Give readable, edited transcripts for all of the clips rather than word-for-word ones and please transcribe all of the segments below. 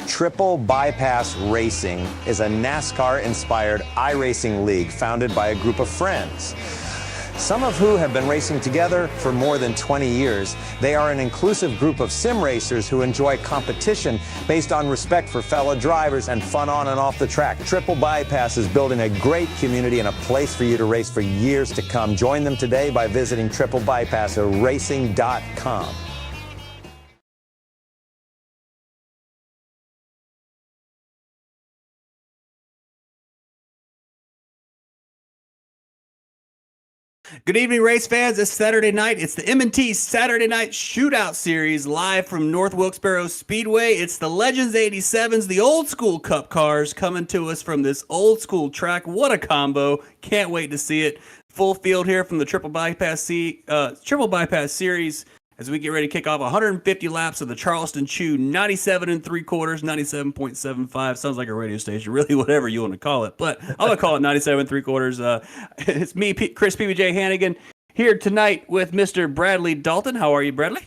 Triple Bypass Racing is a NASCAR-inspired iRacing league founded by a group of friends, some of who have been racing together for more than 20 years. They are an inclusive group of sim racers who enjoy competition based on respect for fellow drivers and fun on and off the track. Triple Bypass is building a great community and a place for you to race for years to come. Join them today by visiting triplebypassracing.com. Good evening, race fans. It's Saturday night. It's the M&T Saturday Night Shootout Series live from North Wilkesboro Speedway. It's the Legends 87s, the old school Cup cars coming to us from this old school track. What a combo. Can't wait to see it. Full field here from the Triple Bypass Series as we get ready to kick off 150 laps of the Charleston Chew 97 3/4, 97.75. Sounds like a radio station, really, whatever you want to call it. But I'm going to call it 97 3/4. It's me, Chris PBJ Hannigan, here tonight with Mr. Bradley Dalton. How are you, Bradley?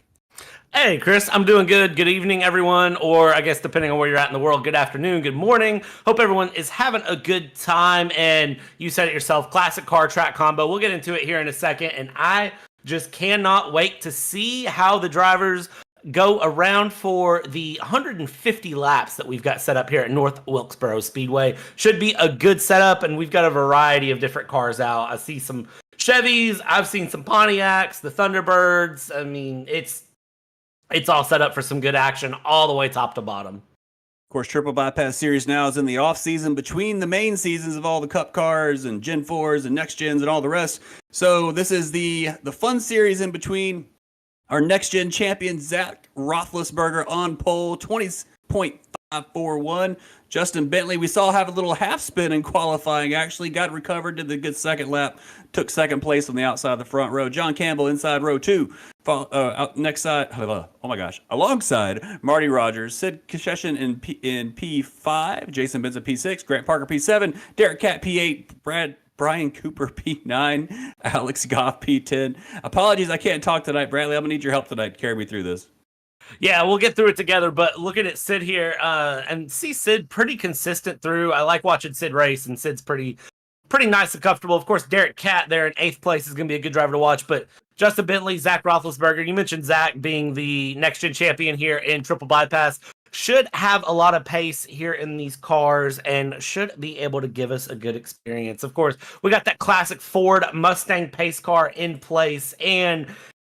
Hey, Chris, I'm doing good. Good evening, everyone, or I guess depending on where you're at in the world, good afternoon, good morning. Hope everyone is having a good time, and you said it yourself, classic car track combo. We'll get into it here in a second, and I just cannot wait to see how the drivers go around for the 150 laps that we've got set up here at North Wilkesboro Speedway. Should be a good setup, and we've got a variety of different cars out. I see some Chevys, I've seen some Pontiacs, the Thunderbirds. I mean, it's all set up for some good action all the way top to bottom. Of course, Triple Bypass Series now is in the off season between the main seasons of all the Cup cars and Gen 4s and Next Gens and all the rest. So this is the fun series in between. Our Next Gen champion, Zach Roethlisberger, on pole, 20.541. Justin Bentley, we saw have a little half spin in qualifying, actually got recovered, did the good second lap, took second place on the outside of the front row. John Campbell inside row 2. Next side, alongside Marty Rogers, Sid Kasheshin in P5, Jason Benson P6, Grant Parker P7, Derek Catt P8, Brian Cooper P9, Alex Goff P10. Apologies, I can't talk tonight, Bradley. I'm gonna need your help tonight to carry me through this. Yeah, we'll get through it together, but looking at Sid here, and see Sid pretty consistent through. I like watching Sid race, and Sid's pretty nice and comfortable. Of course, Derek Catt there in 8th place is going to be a good driver to watch, but Justin Bentley, Zach Roethlisberger, you mentioned Zach being the next-gen champion here in Triple Bypass, should have a lot of pace here in these cars and should be able to give us a good experience. Of course, we got that classic Ford Mustang pace car in place, and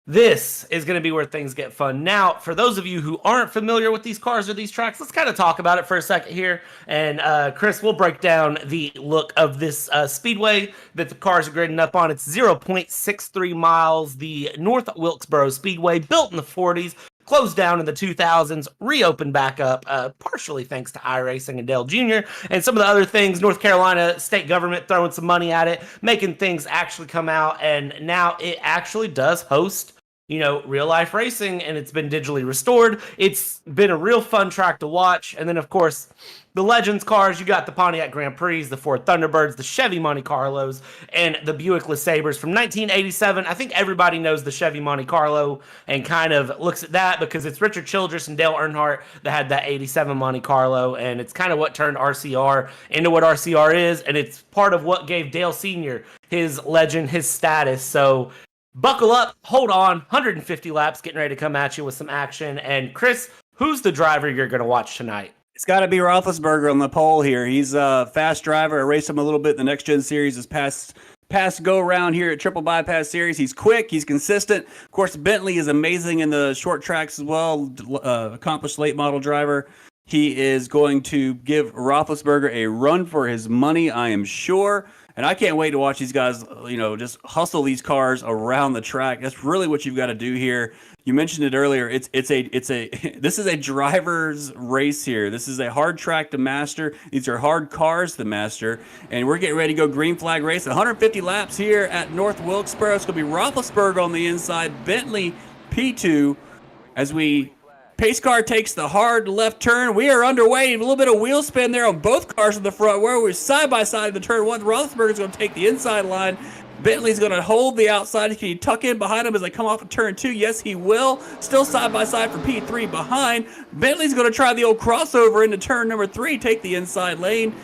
this is going to be where things get fun. Now, for those of you who aren't familiar with these cars or these tracks, let's kind of talk about it for a second here. And Chris, we'll break down the look of this speedway that the cars are grading up on. It's 0.63 miles. The North Wilkesboro Speedway, built in the 40s, closed down in the 2000s, reopened back up, partially thanks to iRacing and Dale Jr. and some of the other things. North Carolina state government throwing some money at it, making things actually come out. And now it actually does host, real life racing, and it's been digitally restored. It's been a real fun track to watch. And then, of course, the Legends cars, you got the Pontiac Grand Prix, the Ford Thunderbirds, the Chevy Monte Carlos, and the Buick LeSabres from 1987. I think everybody knows the Chevy Monte Carlo and kind of looks at that because it's Richard Childress and Dale Earnhardt that had that 87 Monte Carlo, and it's kind of what turned RCR into what RCR is, and it's part of what gave Dale Sr. his legend, his status. So buckle up, hold on, 150 laps getting ready to come at you with some action. And Chris, who's the driver you're going to watch tonight? It's got to be Roethlisberger on the pole here. He's a fast driver. I raced him a little bit in the Next Gen Series this past go around here at Triple Bypass Series. He's quick. He's consistent. Of course, Bentley is amazing in the short tracks as well. Accomplished late model driver. He is going to give Roethlisberger a run for his money, I am sure. And I can't wait to watch these guys, just hustle these cars around the track. That's really what you've got to do here. You mentioned it earlier. This is a driver's race here. This is a hard track to master. These are hard cars to master. And we're getting ready to go green flag race. 150 laps here at North Wilkesboro. It's going to be Roethlisberger on the inside, Bentley P2 as pace car takes the hard left turn. We are underway. A little bit of wheel spin there on both cars in the front where we're side by side in the turn one. Roethlisberger's going to take the inside line. Bentley's going to hold the outside. Can he tuck in behind him as they come off of turn 2? Yes, he will. Still side by side for P3 behind. Bentley's going to try the old crossover into turn number 3, take the inside lane.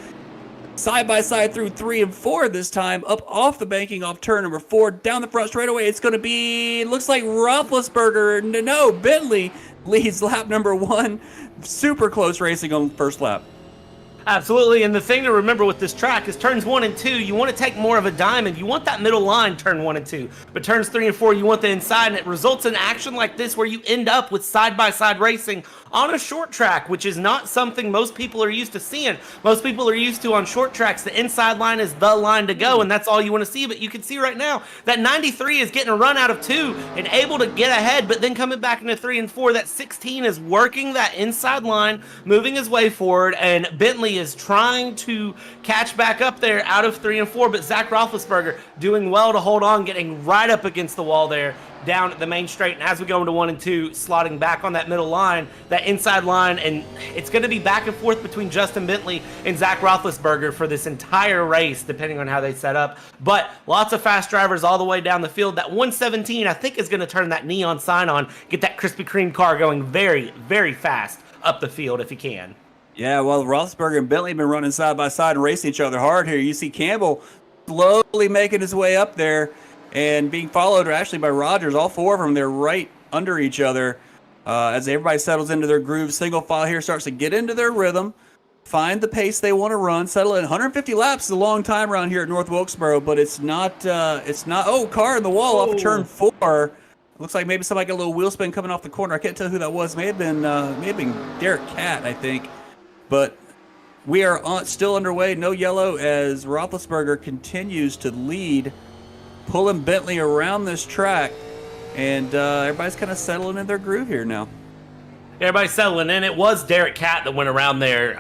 Side by side through 3 and 4 this time, up off the banking off turn number 4, down the front straightaway. It's going to be, looks like Roethlisberger. No, Bentley leads lap number 1. Super close racing on the first lap. Absolutely, and the thing to remember with this track is turns 1 and 2, you want to take more of a diamond. You want that middle line, turn 1 and 2. But turns 3 and 4, you want the inside, and it results in action like this where you end up with side-by-side racing on a short track, which is not something most people are used to seeing. Most people are used to on short tracks, the inside line is the line to go, and that's all you want to see. But you can see right now that 93 is getting a run out of 2 and able to get ahead, but then coming back into 3 and 4, that 16 is working that inside line, moving his way forward, and Bentley is trying to catch back up there out of 3 and 4, but Zach Roethlisberger doing well to hold on, getting right up against the wall there down at the main straight. And as we go into 1 and 2, slotting back on that middle line, that inside line, and it's going to be back and forth between Justin Bentley and Zach Roethlisberger for this entire race, depending on how they set up. But lots of fast drivers all the way down the field. That 117, I think, is going to turn that neon sign on, get that Krispy Kreme car going very, very fast up the field if he can. Yeah, well, Roethlisberger and Bentley have been running side by side and racing each other hard here. You see Campbell slowly making his way up there and being followed actually by Rogers. All 4 of them, they're right under each other as everybody settles into their groove. Single file here starts to get into their rhythm, find the pace they want to run, settle in. 150 laps is a long time around here at North Wilkesboro, but it's not, oh, car in the wall off of turn 4. Looks like maybe somebody got a little wheel spin coming off the corner. I can't tell who that was. May have been Derek Catt, I think. But we are still underway, no yellow, as Roethlisberger continues to lead, pulling Bentley around this track, and everybody's kind of settling in their groove here now. Everybody's settling in. It was Derek Catt that went around there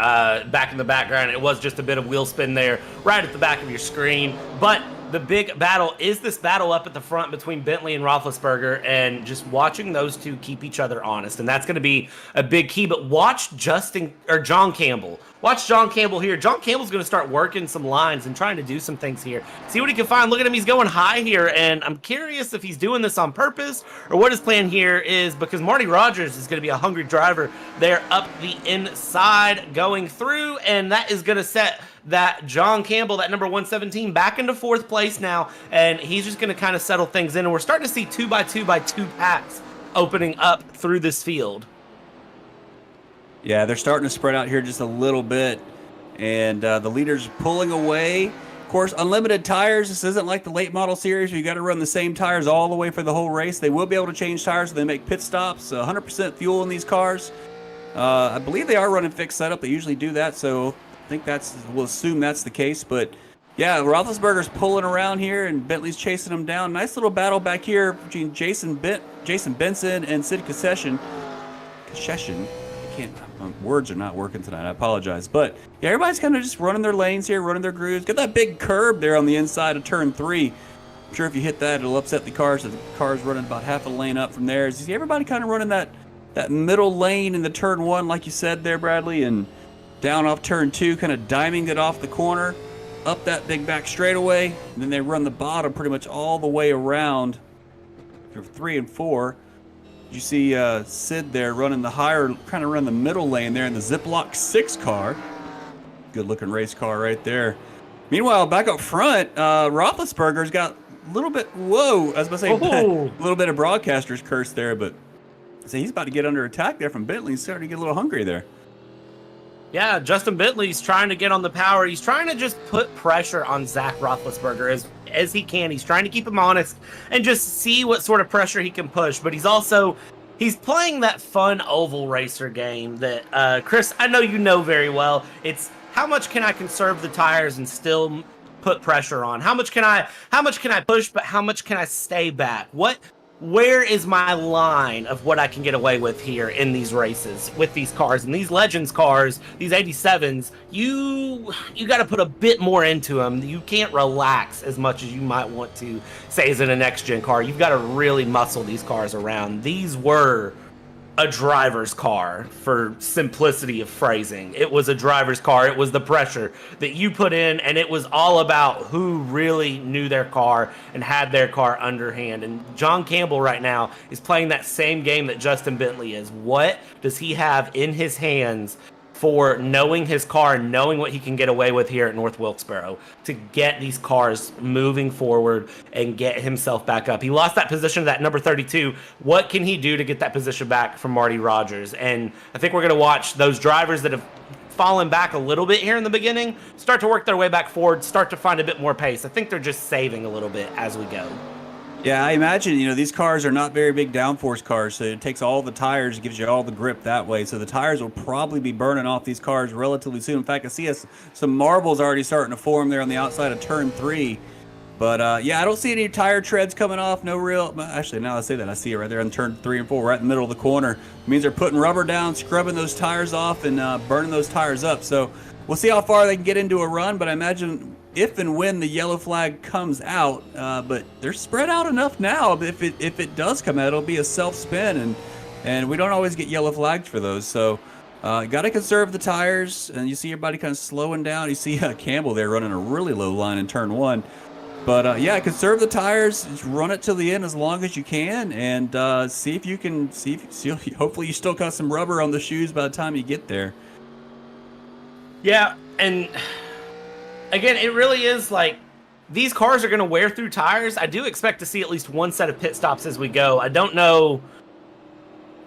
back in the background. It was just a bit of wheel spin there right at the back of your screen. But the big battle is this battle up at the front between Bentley and Roethlisberger, and just watching those two keep each other honest. And that's going to be a big key. But watch John Campbell. Watch John Campbell here. John Campbell's going to start working some lines and trying to do some things here. See what he can find. Look at him. He's going high here, and I'm curious if he's doing this on purpose or what his plan here is, because Marty Rogers is going to be a hungry driver there up the inside going through, and that is going to set that John Campbell, that number 117, back into 4th place now, and he's just going to kind of settle things in, and we're starting to see 2x2x2 packs opening up through this field. Yeah, they're starting to spread out here just a little bit, and the leader's pulling away. Of course, unlimited tires. This isn't like the late model series where you got to run the same tires all the way for the whole race. They will be able to change tires so they make pit stops. 100% fuel in these cars. I believe they are running fixed setup. They usually do that, so I think we'll assume that's the case. But yeah, Roethlisberger's pulling around here, and Bentley's chasing him down. Nice little battle back here between Jason Benson and Sid Concession. Words are not working tonight. I apologize. But yeah, everybody's kind of just running their lanes here, running their grooves. Got that big curb there on the inside of turn 3. I'm sure if you hit that, it'll upset the cars. The car's running about half a lane up from there. You see everybody kind of running that middle lane in the turn 1, like you said there, Bradley, and down off turn 2, kind of diming it off the corner, up that big back straightaway, and then they run the bottom pretty much all the way around for 3 and 4. You see Sid there running the higher, kind of run the middle lane there in the Ziploc 6 car. Good looking race car right there. Meanwhile, back up front, Roethlisberger's got a little bit, I was about to say, a little bit of broadcaster's curse there, but so he's about to get under attack there from Bentley. He's starting to get a little hungry there. Yeah, Justin Bentley's trying to get on the power. He's trying to just put pressure on Zach Roethlisberger as he can. He's trying to keep him honest and just see what sort of pressure he can push. But he's playing that fun oval racer game that, Chris, I know you know very well. It's how much can I conserve the tires and still put pressure on? How much can I push, but how much can I stay back? Where is my line of what I can get away with here in these races with these cars and these Legends cars, these 87s? You got to put a bit more into them. You can't relax as much as you might want to, say, as in a next gen car. You've got to really muscle these cars around. These were a driver's car for simplicity of phrasing. It was a driver's car. It was the pressure that you put in, and it was all about who really knew their car and had their car underhand. And John Campbell right now is playing that same game that Justin Bentley is. What does he have in his hands for knowing his car and knowing what he can get away with here at North Wilkesboro to get these cars moving forward and get himself back up? He lost that position to that number 32. What can he do to get that position back from Marty Rogers? And I think we're going to watch those drivers that have fallen back a little bit here in the beginning start to work their way back forward, start to find a bit more pace. I think they're just saving a little bit as we go. Yeah, I imagine, these cars are not very big downforce cars, so it takes all the tires, gives you all the grip that way. So the tires will probably be burning off these cars relatively soon. In fact, I see some marbles already starting to form there on the outside of turn 3. But, yeah, I don't see any tire treads coming off. No real... Actually, now I say that, I see it right there on turn 3 and 4, right in the middle of the corner. It means they're putting rubber down, scrubbing those tires off, and burning those tires up. So we'll see how far they can get into a run, but I imagine if and when the yellow flag comes out, but they're spread out enough now. If it does come out, it'll be a self-spin, and we don't always get yellow flags for those. So got to conserve the tires, and you see everybody kind of slowing down. You see Campbell there running a really low line in turn 1. But yeah, conserve the tires, just run it till the end as long as you can, and see if you can hopefully you still got some rubber on the shoes by the time you get there. Yeah, and again, it really is like these cars are going to wear through tires. I do expect to see at least one set of pit stops as we go. I don't know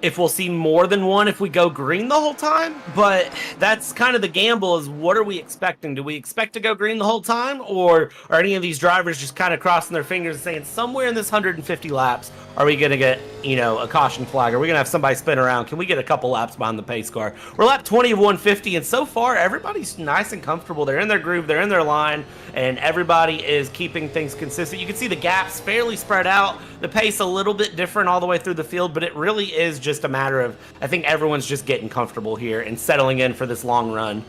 if we'll see more than one if we go green the whole time, but that's kind of the gamble is what are we expecting? Do we expect to go green the whole time, or are any of these drivers just kind of crossing their fingers and saying somewhere in this 150 laps are we going to get, a caution flag? Are we going to have somebody spin around? Can we get a couple laps behind the pace car? We're lap 20 of 150, and so far everybody's nice and comfortable. They're in their groove, they're in their line, and everybody is keeping things consistent. You can see the gaps fairly spread out, the pace a little bit different all the way through the field, but it really is just a matter of, I think everyone's just getting comfortable here and settling in for this long run.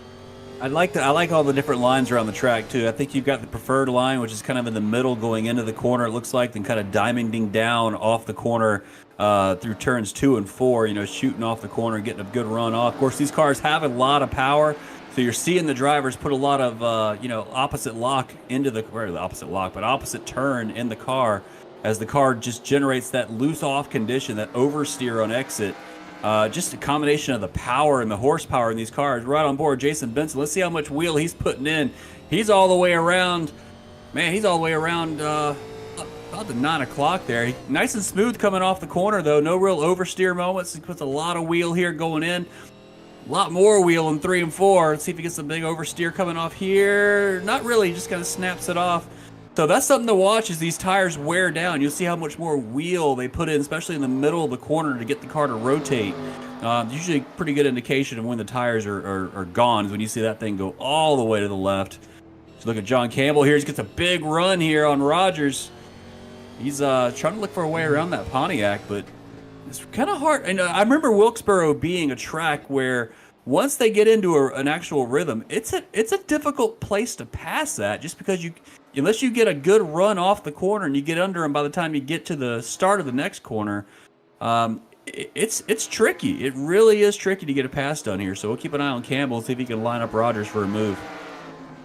I like all the different lines around the track too. I think you've got the preferred line, which is kind of in the middle going into the corner, it looks like, then kind of diamonding down off the corner through turns 2 and 4, shooting off the corner, getting a good run off. Of course, these cars have a lot of power, so you're seeing the drivers put a lot of opposite lock into opposite turn in the car as the car just generates that loose off condition, that oversteer on exit. Just a combination of the power and the horsepower in these cars. Right on board, Jason Benson. Let's see how much wheel he's putting in. He's all the way around. Man, he's all the way around about the 9 o'clock there. Nice and smooth coming off the corner, though. No real oversteer moments. He puts a lot of wheel here going in. A lot more wheel in 3 and 4. Let's see if he gets a big oversteer coming off here. Not really. Just kind of snaps it off. So that's something to watch as these tires wear down. You'll see how much more wheel they put in, especially in the middle of the corner to get the car to rotate. Usually a pretty good indication of when the tires are gone is when you see that thing go all the way to the left. So look at John Campbell here. He gets a big run here on Rogers. He's trying to look for a way around that Pontiac, but it's kind of hard. And I remember Wilkesboro being a track where once they get into an actual rhythm, it's a difficult place to pass that, just because unless you get a good run off the corner and you get under them by the time you get to the start of the next corner, it's tricky. It really is tricky to get a pass done here. So we'll keep an eye on Campbell and see if he can line up Rogers for a move.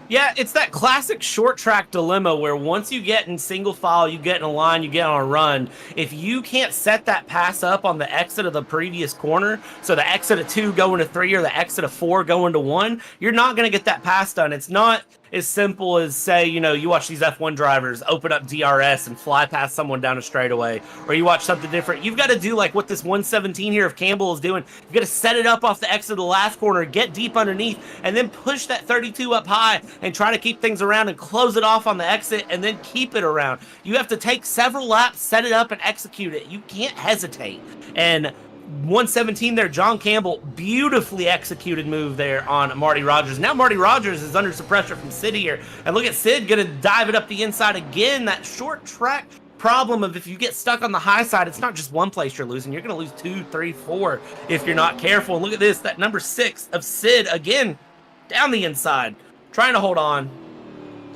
Yeah, it's that classic short track dilemma where once you get in single file, you get in a line, you get on a run. If you can't set that pass up on the exit of the previous corner, so the exit of 2 going to 3 or the exit of 4 going to 1, you're not going to get that pass done. It's not as simple as, say, you watch these F1 drivers open up DRS and fly past someone down a straightaway, or you watch something different. You've got to do like what this 117 here of Campbell is doing. You've got to set it up off the exit of the last corner, get deep underneath, and then push that 32 up high and try to keep things around and close it off on the exit and then keep it around. You have to take several laps, set it up, and execute it. You can't hesitate. And 117 there, John Campbell, beautifully executed move there on Marty Rogers. Now Marty Rogers is under some pressure from Sid here. And look at Sid going to dive it up the inside again. That short track problem of if you get stuck on the high side, it's not just one place you're losing. You're going to lose 2, 3, 4 if you're not careful. And look at this, that number 6 of Sid again down the inside, trying to hold on.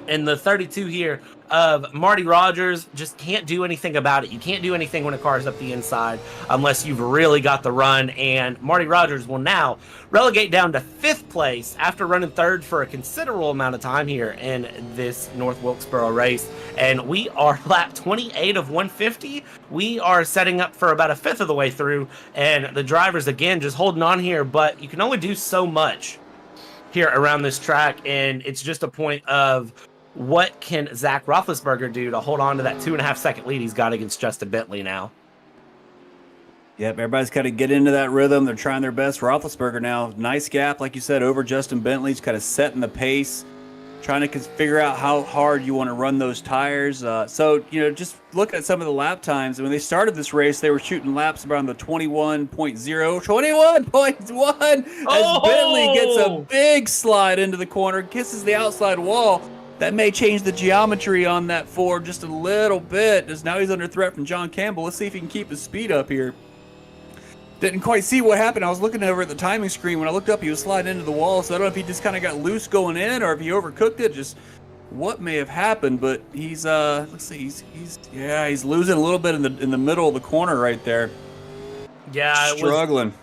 And the 32 here of Marty Rogers. Just can't do anything about it. You can't do anything when a car's up the inside unless you've really got the run. And Marty Rogers will now relegate down to 5th place after running 3rd for a considerable amount of time here in this North Wilkesboro race. And we are lap 28 of 150. We are setting up for about a 5th of the way through. And the drivers, again, just holding on here. But you can only do so much here around this track. And it's just a point of what can Zach Roethlisberger do to hold on to that 2.5 second lead he's got against Justin Bentley now. Yep, everybody's kind of get into that rhythm. They're trying their best. Roethlisberger now, nice gap, like you said, over Justin Bentley. He's kind of setting the pace, trying to figure out how hard you want to run those tires. So, just look at some of the lap times. When they started this race, they were shooting laps around the 21.0, 21.1 as Bentley gets a big slide into the corner, kisses the outside wall. That may change the geometry on that Ford just a little bit, as now he's under threat from John Campbell. Let's see if he can keep his speed up here. Didn't quite see what happened. I was looking over at the timing screen. When I looked up, he was sliding into the wall, so I don't know if he just kind of got loose going in or if he overcooked it. Just what may have happened, but he's let's see, he's losing a little bit in the middle of the corner right there. Yeah, struggling.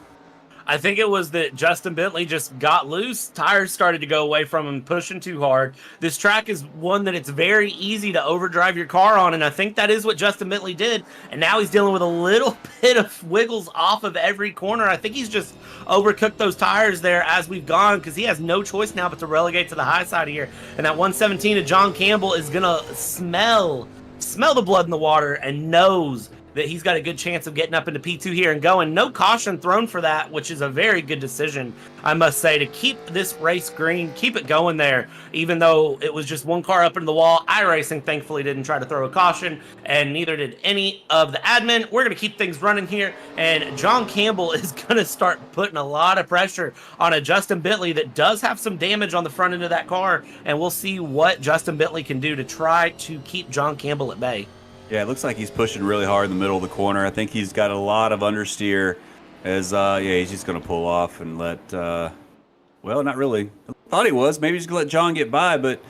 I think it was that Justin Bentley just got loose. Tires started to go away from him, pushing too hard. This track is one that it's very easy to overdrive your car on, and I think that is what Justin Bentley did. And now he's dealing with a little bit of wiggles off of every corner. I think he's just overcooked those tires there as we've gone, because he has no choice now but to relegate to the high side here. And that 117 of John Campbell is going to smell the blood in the water and knows that he's got a good chance of getting up into P2 here and going. No caution thrown for that, which is a very good decision, I must say, to keep this race green, keep it going there, even though it was just one car up into the wall. iRacing thankfully didn't try to throw a caution, and neither did any of the admin. We're going to keep things running here, and John Campbell is going to start putting a lot of pressure on a Justin Bentley that does have some damage on the front end of that car, and we'll see what Justin Bentley can do to try to keep John Campbell at bay. Yeah, it looks like he's pushing really hard in the middle of the corner. I think he's got a lot of understeer as, he's just going to pull off and let, well, not really. I thought he was. Maybe he's going to let John get by, but,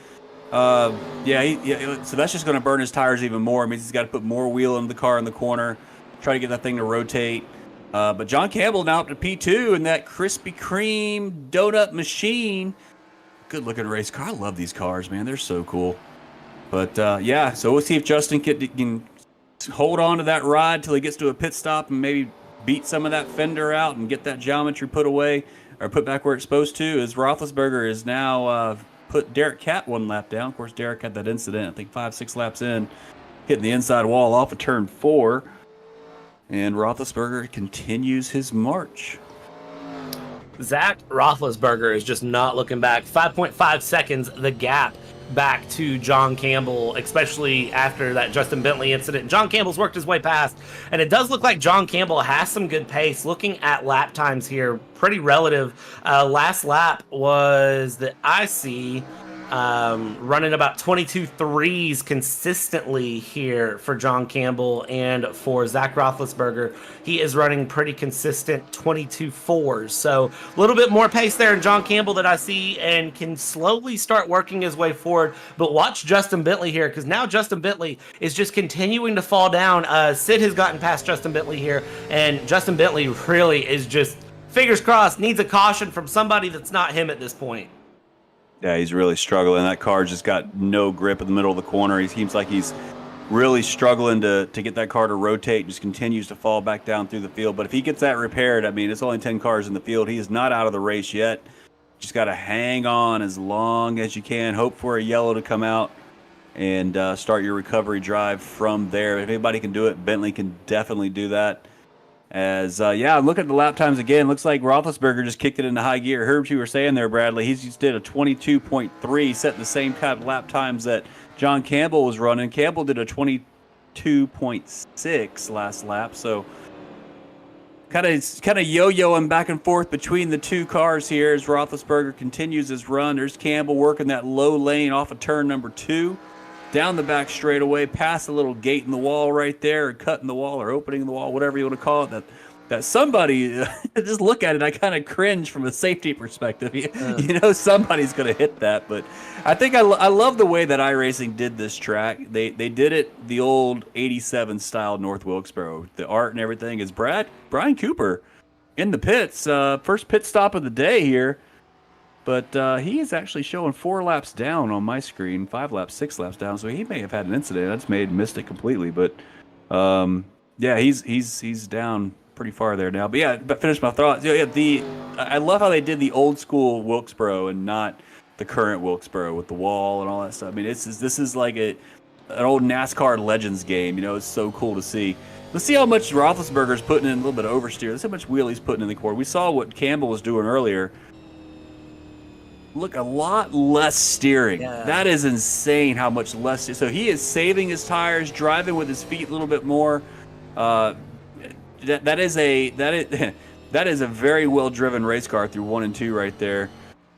so that's just going to burn his tires even more. It means he's got to put more wheel into the car in the corner, try to get that thing to rotate. But John Campbell now up to P2 in that Krispy Kreme donut machine. Good-looking race car. I love these cars, man. They're so cool. But, so we'll see if Justin can hold on to that ride till he gets to a pit stop and maybe beat some of that fender out and get that geometry put away or put back where it's supposed to, as Roethlisberger is now put Derek Catt one lap down. Of course, Derek had that incident, I think 5-6 laps in, hitting the inside wall off of turn 4. And Roethlisberger continues his march. Zach Roethlisberger is just not looking back. 5.5 seconds, the gap back to John Campbell, especially after that Justin Bentley incident. John Campbell's worked his way past, and it does look like John Campbell has some good pace. Looking at lap times here, pretty relative. Last lap was that I see running about 22.3s consistently here for John Campbell, and for Zach Roethlisberger, he is running pretty consistent 22.4s. So a little bit more pace there in John Campbell that I see, and can slowly start working his way forward. But watch Justin Bentley here, because now Justin Bentley is just continuing to fall down. Sid has gotten past Justin Bentley here, and Justin Bentley really is just, fingers crossed, needs a caution from somebody that's not him at this point. Yeah, he's really struggling. That car just got no grip in the middle of the corner. He seems like he's really struggling to get that car to rotate. Just continues to fall back down through the field. But if he gets that repaired, I mean, it's only 10 cars in the field. He is not out of the race yet. Just got to hang on as long as you can. Hope for a yellow to come out and start your recovery drive from there. If anybody can do it, Bentley can definitely do that. As, look at the lap times again. Looks like Roethlisberger just kicked it into high gear. Heard what you were saying there, Bradley. He just did a 22.3, setting the same kind of lap times that John Campbell was running. Campbell did a 22.6 last lap. So kind of yo-yoing back and forth between the two cars here as Roethlisberger continues his run. There's Campbell working that low lane off of turn number 2. Down the back straightaway, past a little gate in the wall right there, or cutting the wall, or opening the wall, whatever you want to call it. that somebody just look at it. I kind of cringe from a safety perspective. You know, somebody's going to hit that. But I think I love the way that iRacing did this track. They did it the old '87 style North Wilkesboro. The art and everything is Brian Cooper in the pits. First pit stop of the day here. But he is actually showing 4 laps down on my screen, 5 laps, 6 laps down. So he may have had an incident. I just missed it completely. But yeah, he's down pretty far there now. But yeah, but finish my thoughts. Yeah, I love how they did the old school Wilkesboro and not the current Wilkesboro with the wall and all that stuff. I mean, this is like an old NASCAR Legends game. You know, it's so cool to see. Let's see how much Roethlisberger's putting in a little bit of oversteer. Let's see how much wheel he's putting in the corner. We saw what Campbell was doing earlier. Look, a lot less steering. Yeah. That is insane how much less. So he is saving his tires, driving with his feet a little bit more. That is a very well driven race car through 1 and 2 right there.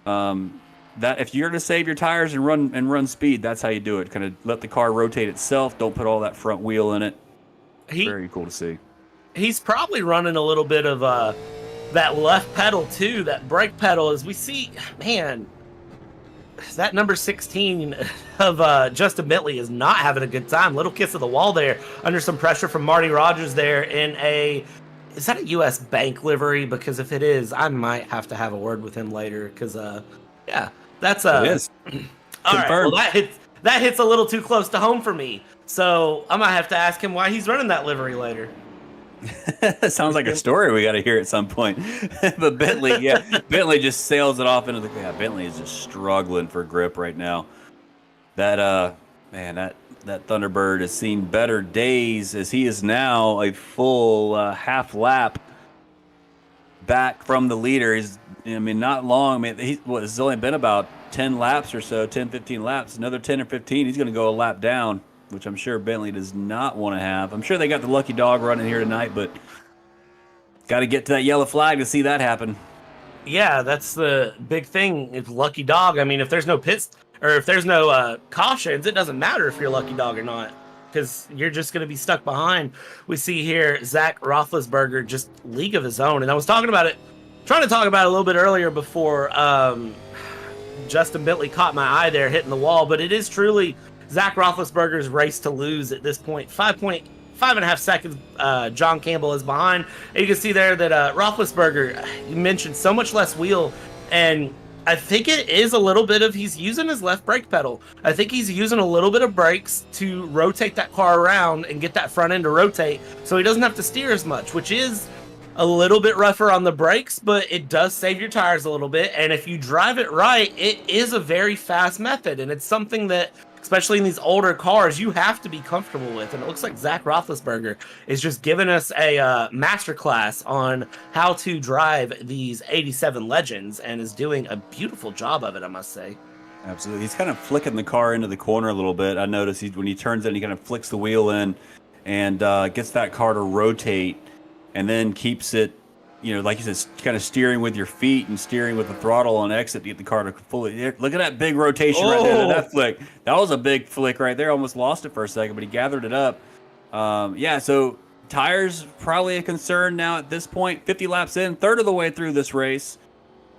That if you're going to save your tires and run speed, that's how you do it. Kind of let the car rotate itself. Don't put all that front wheel in it. Very cool to see. He's probably running a little bit of that left pedal too, that brake pedal, as we see, man, that number 16 of Justin Bentley is not having a good time. Little kiss of the wall there, under some pressure from Marty Rogers there in is that a U.S. Bank livery? Because if it is, I might have to have a word with him later, because yeah, that's it is. All right, well, that hits a little too close to home for me, so I might have to ask him why he's running that livery later. Sounds like a story we got to hear at some point. But Bentley just sails it off into the. Yeah, Bentley is just struggling for grip right now. That Thunderbird has seen better days, as he is now a full half lap back from the leader. Not long. It's only been about 10 laps or so, 10, 15 laps. Another 10 or 15, he's going to go a lap down, which I'm sure Bentley does not want to have. I'm sure they got the lucky dog running here tonight, but got to get to that yellow flag to see that happen. Yeah, that's the big thing. It's lucky dog. I mean, if there's no pits or if there's no cautions, it doesn't matter if you're a lucky dog or not, because you're just going to be stuck behind. We see here Zach Roethlisberger, just league of his own. And I was trying to talk about it a little bit earlier before Justin Bentley caught my eye there hitting the wall, but it is truly Zach Roethlisberger's race to lose at this point. 5.5 seconds John Campbell is behind. And you can see there that Roethlisberger, you mentioned so much less wheel, and I think it is a little bit of he's using his left brake pedal. I think he's using a little bit of brakes to rotate that car around and get that front end to rotate so he doesn't have to steer as much, which is a little bit rougher on the brakes, but it does save your tires a little bit. And if you drive it right, it is a very fast method, and it's something that, especially in these older cars, you have to be comfortable with. And it looks like Zach Roethlisberger is just giving us a masterclass on how to drive these 87 Legends, and is doing a beautiful job of it, I must say. Absolutely. He's kind of flicking the car into the corner a little bit. I noticed when he turns in, he kind of flicks the wheel in and gets that car to rotate, and then keeps it, like you said, kind of steering with your feet and steering with the throttle on exit to get the car to fully. Look at that big rotation right there. That flick. That was a big flick right there. Almost lost it for a second, but he gathered it up. So tires probably a concern now at this point. 50 laps in, third of the way through this race.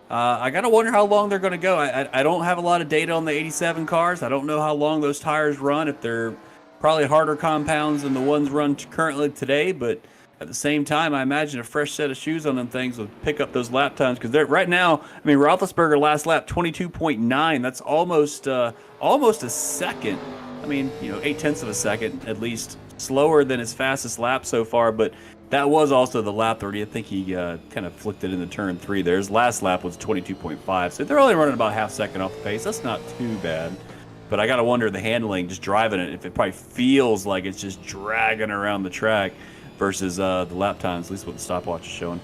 I got to wonder how long they're going to go. I don't have a lot of data on the 87 cars. I don't know how long those tires run, if they're probably harder compounds than the ones run currently today, but at the same time, I imagine a fresh set of shoes on them things will pick up those lap times, because they're right now. I mean, Roethlisberger last lap 22.9. That's almost a second. I mean, 0.8 of a second at least slower than his fastest lap so far. But that was also the lap where I think he kind of flicked it into turn 3 there. His last lap was 22.5, so they're only running about half second off the pace. That's not too bad. But I got to wonder the handling, just driving it, if it probably feels like it's just dragging around the track versus the lap times, at least what the stopwatch is showing.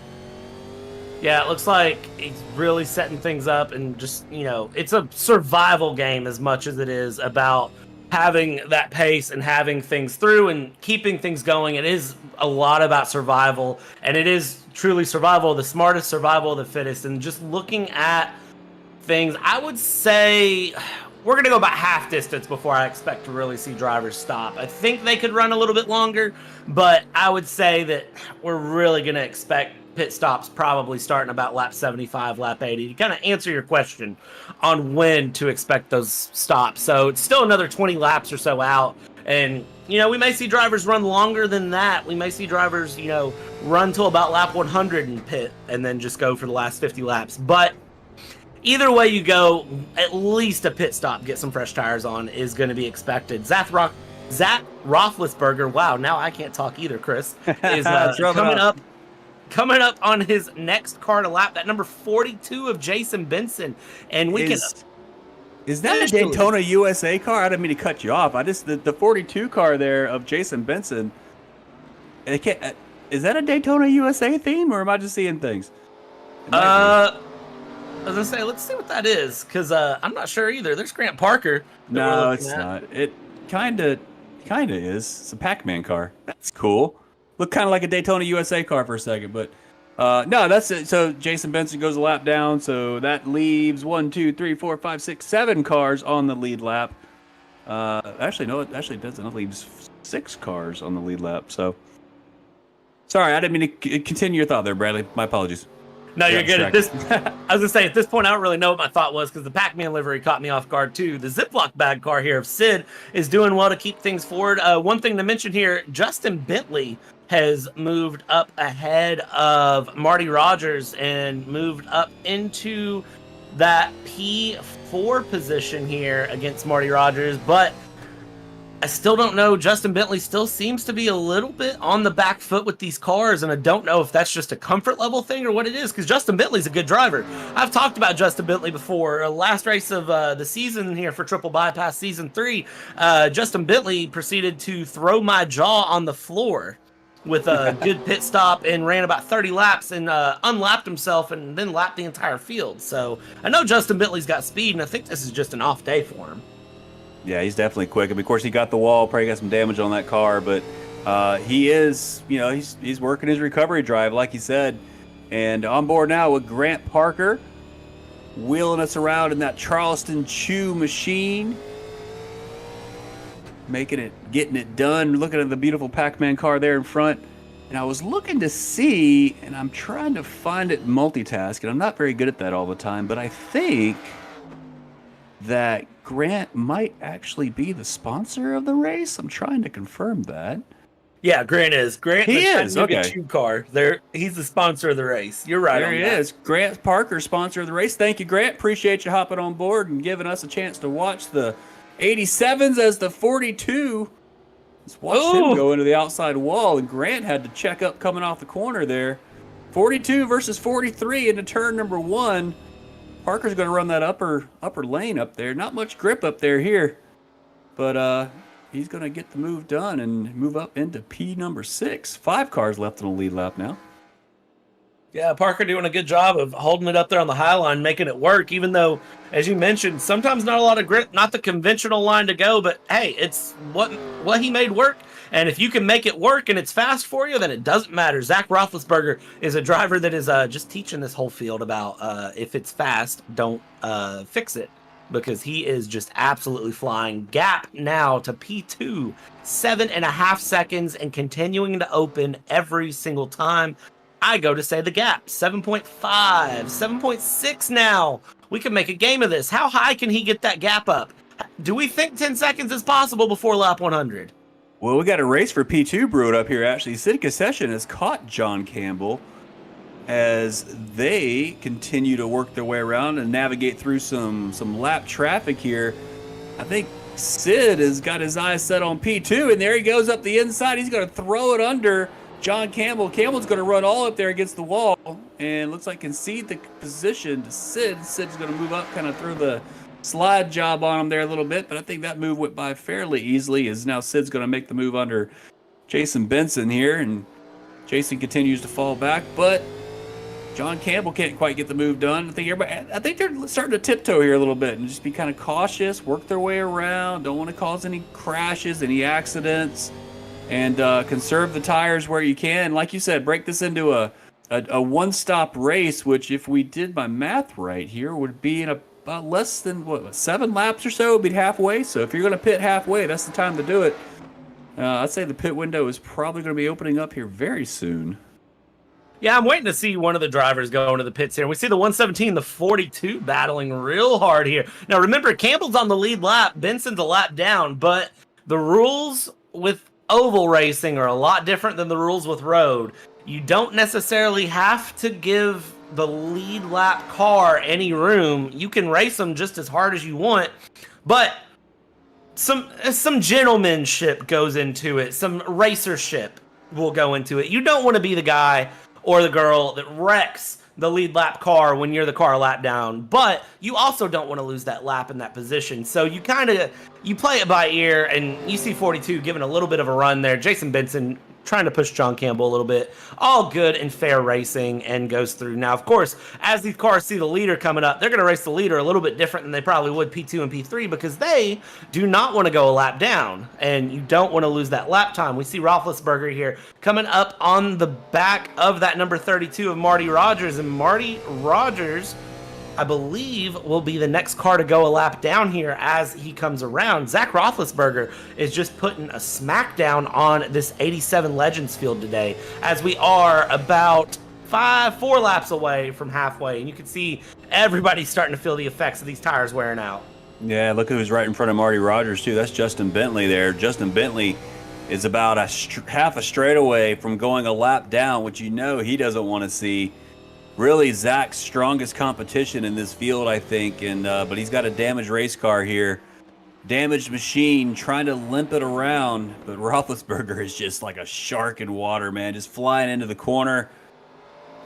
Yeah, it looks like he's really setting things up, and just, it's a survival game as much as it is about having that pace and having things through and keeping things going. It is a lot about survival, and it is truly survival, the smartest, survival of the fittest. And just looking at things, I would say we're going to go about half distance before I expect to really see drivers stop. I think they could run a little bit longer, but I would say that we're really going to expect pit stops probably starting about lap 75, lap 80 to kind of answer your question on when to expect those stops. So it's still another 20 laps or so out. And, we may see drivers run longer than that. We may see drivers, run till about lap 100 in pit and then just go for the last 50 laps. But either way you go, at least a pit stop, get some fresh tires on, is going to be expected. Zach Roethlisberger, wow, now I can't talk either, Chris, is coming up on his next car to lap, that number 42 of Jason Benson. And Is that a Daytona USA car? I didn't mean to cut you off. The 42 car there of Jason Benson. Is that a Daytona USA theme, or am I just seeing things? I was gonna say, let's see what that is, because I'm not sure either. There's Grant Parker. No, it's not. It kinda is. It's a Pac-Man car. That's cool. Looked kind of like a Daytona USA car for a second, but no, that's it. So Jason Benson goes a lap down, so that leaves 1, 2, 3, 4, 5, 6, 7 cars on the lead lap. Actually, no, it actually doesn't. It leaves 6 cars on the lead lap. So, sorry, I didn't mean to continue your thought there, Bradley. My apologies. No, you're good. I was gonna say, at this point, I don't really know what my thought was, because the Pac-Man livery caught me off guard too. The Ziploc bag car here of Sid is doing well to keep things forward. One thing to mention here: Justin Bentley has moved up ahead of Marty Rogers and moved up into that P4 position here against Marty Rogers, but I still don't know. Justin Bentley still seems to be a little bit on the back foot with these cars, and I don't know if that's just a comfort level thing or what it is, because Justin Bentley's a good driver. I've talked about Justin Bentley before. Last race of the season here for Triple Bypass Season 3, Justin Bentley proceeded to throw my jaw on the floor with a good pit stop and ran about 30 laps and unlapped himself and then lapped the entire field. So I know Justin Bentley's got speed, and I think this is just an off day for him. Yeah, he's definitely quick. I mean, of course, he got the wall, probably got some damage on that car, but he is, he's working his recovery drive, like you said. And on board now with Grant Parker, wheeling us around in that Charleston Chew machine, getting it done, looking at the beautiful Pac-Man car there in front. And I was looking to see, and I'm trying to find it multitask, and I'm not very good at that all the time, but I think that Grant might actually be the sponsor of the race. I'm trying to confirm that. Yeah, Grant is. He is. Okay. Chew car. He's the sponsor of the race. You're right. There he is. Grant Parker, sponsor of the race. Thank you, Grant. Appreciate you hopping on board and giving us a chance to watch the 87s as the 42. Let's watch him go into the outside wall, and Grant had to check up coming off the corner there. 42 versus 43 into turn number 1. Parker's going to run that upper lane up there. Not much grip up there here, but he's going to get the move done and move up into P number 6. 5 cars left on the lead lap now. Yeah, Parker doing a good job of holding it up there on the high line, making it work, even though, as you mentioned, sometimes not a lot of grip, not the conventional line to go, but hey, it's what he made work. And if you can make it work and it's fast for you, then it doesn't matter. Zach Roethlisberger is a driver that is just teaching this whole field about if it's fast, don't fix it, because he is just absolutely flying. Gap now to P2, 7.5 seconds, and continuing to open every single time I go to say the gap. 7.5, 7.6 now. We can make a game of this. How high can he get that gap up? Do we think 10 seconds is possible before lap 100? Well, we got a race for P2 brewed up here, actually. Sid Concession has caught John Campbell as they continue to work their way around and navigate through some lap traffic here. I think Sid has got his eyes set on P2, and there he goes up the inside. He's going to throw it under John Campbell. Campbell's going to run all up there against the wall and looks like concede the position to Sid. Sid's going to move up, kind of throw the slide job on him there a little bit, but I think that move went by fairly easily, as now Sid's going to make the move under Jason Benson here, and Jason continues to fall back, but John Campbell can't quite get the move done. I think they're starting to tiptoe here a little bit and just be kind of cautious, work their way around, don't want to cause any crashes, any accidents, and conserve the tires where you can. Like you said, break this into a one-stop race, which, if we did my math right here, would be in about less than, 7 laps or so, be halfway. So if you're going to pit halfway, that's the time to do it. I'd say the pit window is probably going to be opening up here very soon. Yeah, I'm waiting to see one of the drivers go into the pits here. We see the 117, the 42 battling real hard here. Now, remember, Campbell's on the lead lap. Benson's a lap down, but the rules with oval racing are a lot different than the rules with road. You don't necessarily have to give the lead lap car any room. You can race them just as hard as you want, but some gentlemanship goes into it. Some racership will go into it. You don't want to be the guy or the girl that wrecks the lead lap car when you're the car lap down, but you also don't want to lose that lap in that position. So you play it by ear, and you see 42 giving a little bit of a run there. Jason Benson trying to push John Campbell a little bit. All good and fair racing, and goes through. Now, of course, as these cars see the leader coming up, they're going to race the leader a little bit different than they probably would P2 and P3, because they do not want to go a lap down, and you don't want to lose that lap time. We see Roethlisberger here coming up on the back of that number 32 of Marty Rogers, and Marty Rogers, I believe, will be the next car to go a lap down here as he comes around. Zach Roethlisberger is just putting a smackdown on this 87 Legends field today, as we are about 4 laps away from halfway, and you can see everybody starting to feel the effects of these tires wearing out. Yeah, look who's right in front of Marty Rogers, too. That's Justin Bentley there. Justin Bentley is about half a straightaway from going a lap down, which he doesn't want to see. Really Zach's strongest competition in this field, I think, and but he's got a damaged race car here. Damaged machine, trying to limp it around, but Roethlisberger is just like a shark in water, man, just flying into the corner.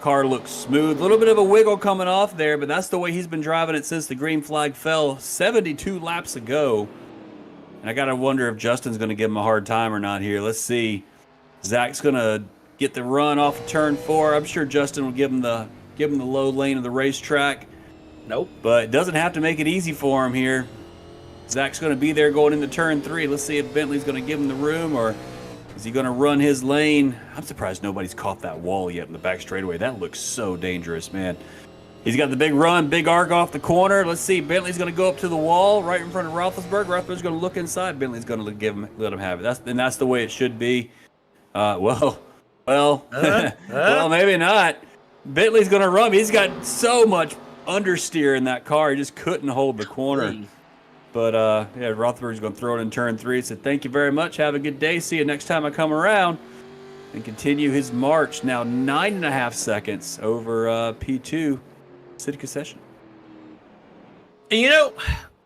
Car looks smooth. A little bit of a wiggle coming off there, but that's the way he's been driving it since the green flag fell 72 laps ago. And I got to wonder if Justin's going to give him a hard time or not here. Let's see. Zach's going to get the run off of turn 4. I'm sure Justin will give him the low lane of the racetrack. Nope. But it doesn't have to make it easy for him here. Zach's going to be there going into turn 3. Let's see if Bentley's going to give him the room, or is he going to run his lane? I'm surprised nobody's caught that wall yet in the back straightaway. That looks so dangerous, man. He's got the big run, big arc off the corner. Let's see. Bentley's going to go up to the wall right in front of Roethlisberger. Roethlisberger's going to look inside. Bentley's going to let him have it. That's the way it should be. Well, maybe not. Bentley's going to run. He's got so much understeer in that car. He just couldn't hold the corner. But, yeah, Roethlisberger's going to throw it in turn 3. Said, thank you very much. Have a good day. See you next time I come around. And continue his march. Now 9.5 seconds over P2 City Concession. And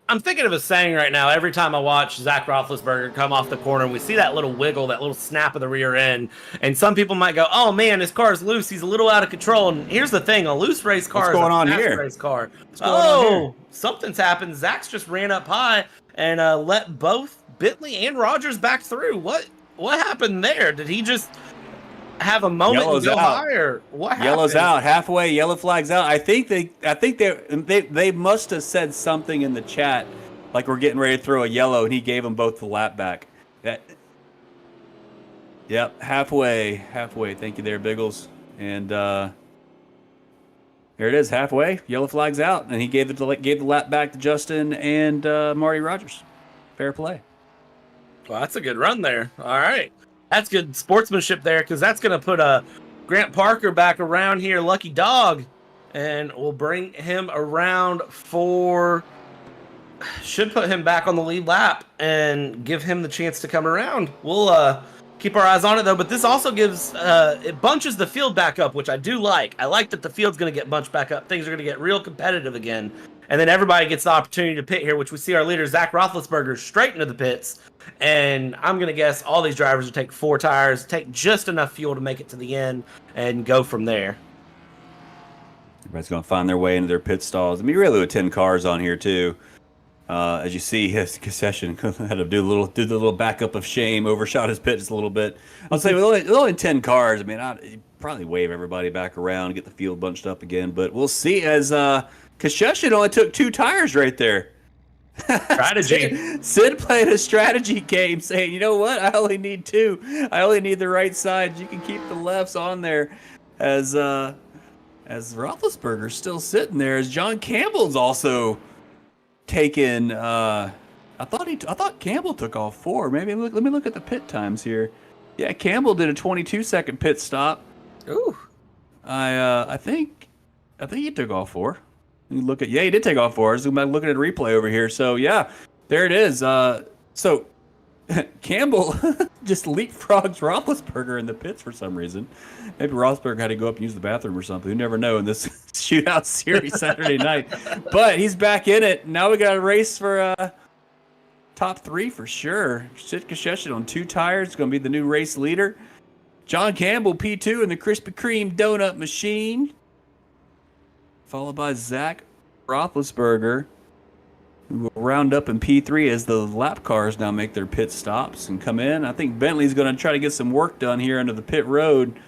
I'm thinking of a saying right now. Every time I watch Zach Roethlisberger come off the corner, and we see that little wiggle, that little snap of the rear end, and some people might go, "Oh man, his car's loose. He's a little out of control." And here's the thing: a loose race car What's going on is a fast here? race car. What's going on here? Something's happened. Zach's just ran up high and let both Bentley and Rogers back through. What happened there? Did he just have a moment Yellow's and go out. higher? What happened? Yellow's out halfway. Yellow flag's out. I think they must have said something in the chat, like we're getting ready to throw a yellow, and he gave them both the lap back. Yep, halfway. Thank you there, Biggles. And here it is, halfway. Yellow flag's out, and he gave the lap back to Justin and Marty Rogers. Fair play. Well, that's a good run there. All right. That's good sportsmanship there, because that's going to put Grant Parker back around here, lucky dog, and we'll bring him around should put him back on the lead lap and give him the chance to come around. We'll keep our eyes on it, though, but this also gives, it bunches the field back up, which I do like. I like that the field's going to get bunched back up. Things are going to get real competitive again. And then everybody gets the opportunity to pit here, which we see our leader, Zach Roethlisberger, straight into the pits. And I'm going to guess all these drivers will take 4 tires, take just enough fuel to make it to the end, and go from there. Everybody's going to find their way into their pit stalls. I mean, really with 10 cars on here, too. As you see, his concession had to do the little backup of shame, overshot his pit just a little bit. I'll say with only 10 cars, I mean, I'd probably wave everybody back around, get the field bunched up again. But we'll see, as concession only took 2 tires right there. Strategy. Sid played a strategy game, saying, you know what, I only need 2. I only need the right side. You can keep the lefts on there. As Roethlisberger's still sitting there, as John Campbell's also taken. I thought Campbell took all 4. Maybe let me look at the pit times here. Yeah, Campbell did a 22-second pit stop. Ooh. I think he took all 4. You look at he did take all 4. I'm looking at a replay over here. So yeah, there it is. So Campbell just leapfrogs Roethlisberger in the pits for some reason. Maybe Roethlisberger had to go up and use the bathroom or something. You never know in this shootout series Saturday night. But he's back in it. Now we got a race for top 3 for sure. Sid Kasheshin on 2 tires. Going to be the new race leader. John Campbell, P2 in the Krispy Kreme donut machine. Followed by Zach Roethlisberger, who will round up in P3 as the lap cars now make their pit stops and come in. I think Bentley's going to try to get some work done here under the pit road.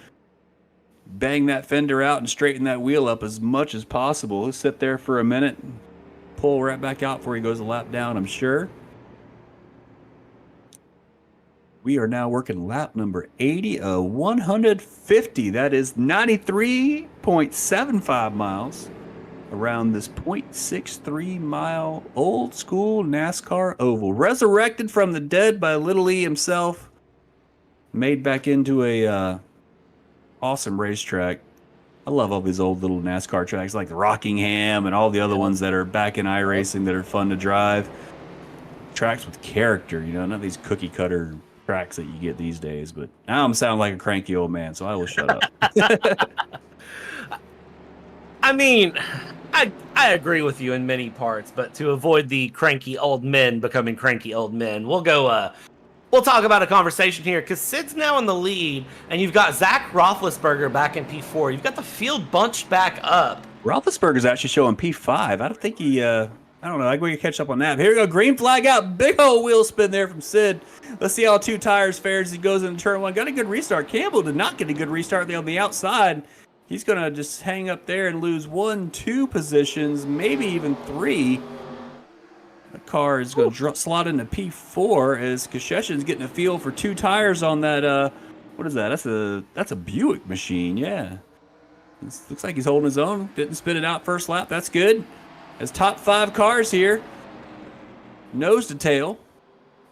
Bang that fender out and straighten that wheel up as much as possible. He'll sit there for a minute and pull right back out before he goes a lap down, I'm sure. We are now working lap number 80 of 150. That is 93.75 miles around this 0.63 mile old school NASCAR oval. Resurrected from the dead by Little E himself. Made back into a awesome racetrack. I love all these old little NASCAR tracks like the Rockingham and all the other ones that are back in iRacing that are fun to drive. Tracks with character, none of these cookie cutter tracks that you get these days. But now I'm sounding like a cranky old man, so I will shut up. I mean, I agree with you in many parts, but to avoid the cranky old men becoming cranky old men, we'll talk about a conversation here, because Sid's now in the lead, and you've got Zach Roethlisberger back in P4. You've got the field bunched back up. Roethlisberger's actually showing P5. I don't think he, I don't know. I think we can catch up on that. Here we go. Green flag out. Big old wheel spin there from Sid. Let's see how 2 tires fares as he goes into turn 1. Got a good restart. Campbell did not get a good restart there on the outside. He's going to just hang up there and lose 1, 2 positions, maybe even 3. The car is going to slot into P4 as Kasheshin's getting a feel for 2 tires on that. What is that? That's a Buick machine. Yeah. Looks like he's holding his own. Didn't spin it out first lap. That's good. As top 5 cars here, nose to tail.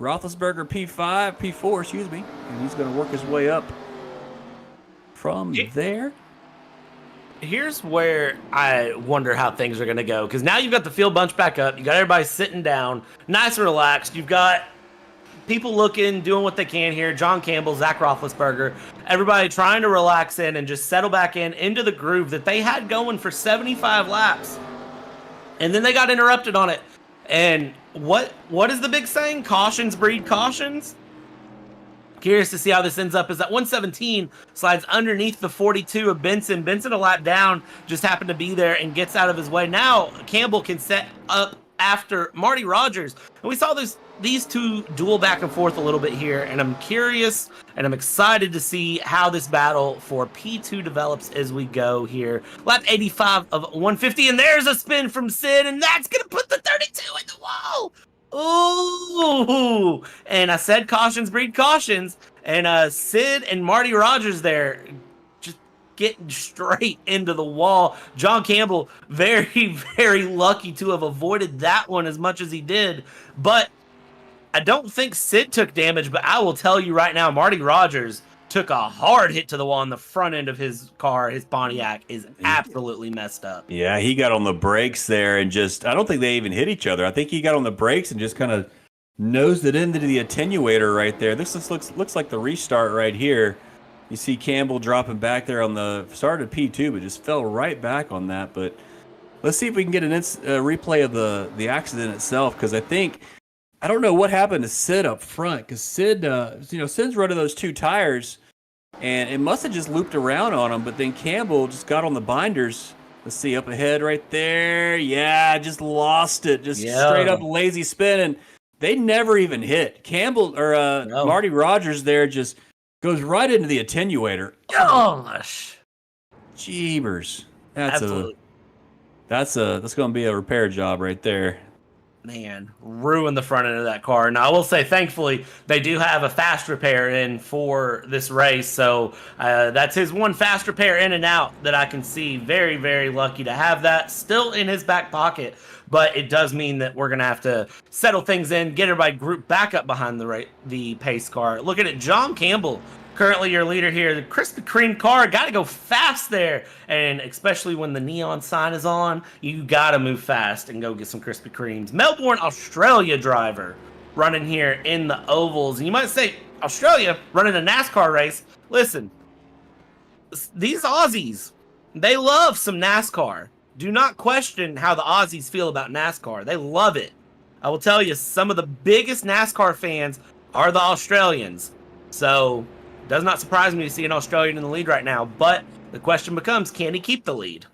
Roethlisberger P4, excuse me. And he's going to work his way up from there. Here's where I wonder how things are going to go, because now you've got the field bunch back up. You got everybody sitting down, nice and relaxed. You've got people looking, doing what they can here. John Campbell, Zach Roethlisberger, everybody trying to relax in and just settle back into the groove that they had going for 75 laps. And then they got interrupted on it. And what is the big saying? Cautions breed cautions? Curious to see how this ends up, as that 117 slides underneath the 42 of Benson. Benson a lap down, just happened to be there and gets out of his way. Now Campbell can set up after Marty Rogers. And we saw these 2 duel back and forth a little bit here, and I'm curious and I'm excited to see how this battle for P2 develops as we go here. Lap 85 of 150, and there's a spin from Sid, and that's going to put the 32 in the wall. Ooh, and I said cautions breed cautions, and Sid and Marty Rogers there just getting straight into the wall. John Campbell very, very lucky to have avoided that one as much as he did, but I don't think Sid took damage. But I will tell you right now, Marty Rogers took a hard hit to the wall on the front end of his car. His Pontiac is absolutely messed up. Yeah, he got on the brakes there and just, I don't think they even hit each other. I think he got on the brakes and just kind of nosed it into the attenuator right there. This looks like the restart right here. You see Campbell dropping back there on the start of P2, but just fell right back on that. But let's see if we can get an replay of the accident itself, because I don't know what happened to Sid up front, because Sid, Sid's running those 2 tires, and it must have just looped around on him, but then Campbell just got on the binders. Let's see, up ahead right there. Yeah, just lost it. Just straight up lazy spin, and they never even hit. Campbell, or no. Marty Rogers there just goes right into the attenuator. Gosh. Jeebers. That's going to be a repair job right there. ruin the front end of that car. Now, I will say, thankfully, they do have a fast repair in for this race. So that's his one fast repair in and out that I can see. Very, very lucky to have that still in his back pocket. But it does mean that we're going to have to settle things in, get everybody grouped back up behind the pace car. Looking at John Campbell, currently your leader here. The Krispy Kreme car, got to go fast there. And especially when the neon sign is on, you got to move fast and go get some Krispy Kremes. Melbourne, Australia driver running here in the ovals. And you might say, Australia running a NASCAR race. Listen, these Aussies, they love some NASCAR. Do not question how the Aussies feel about NASCAR. They love it. I will tell you, some of the biggest NASCAR fans are the Australians. So, does not surprise me to see an Australian in the lead right now. But the question becomes, can he keep the lead?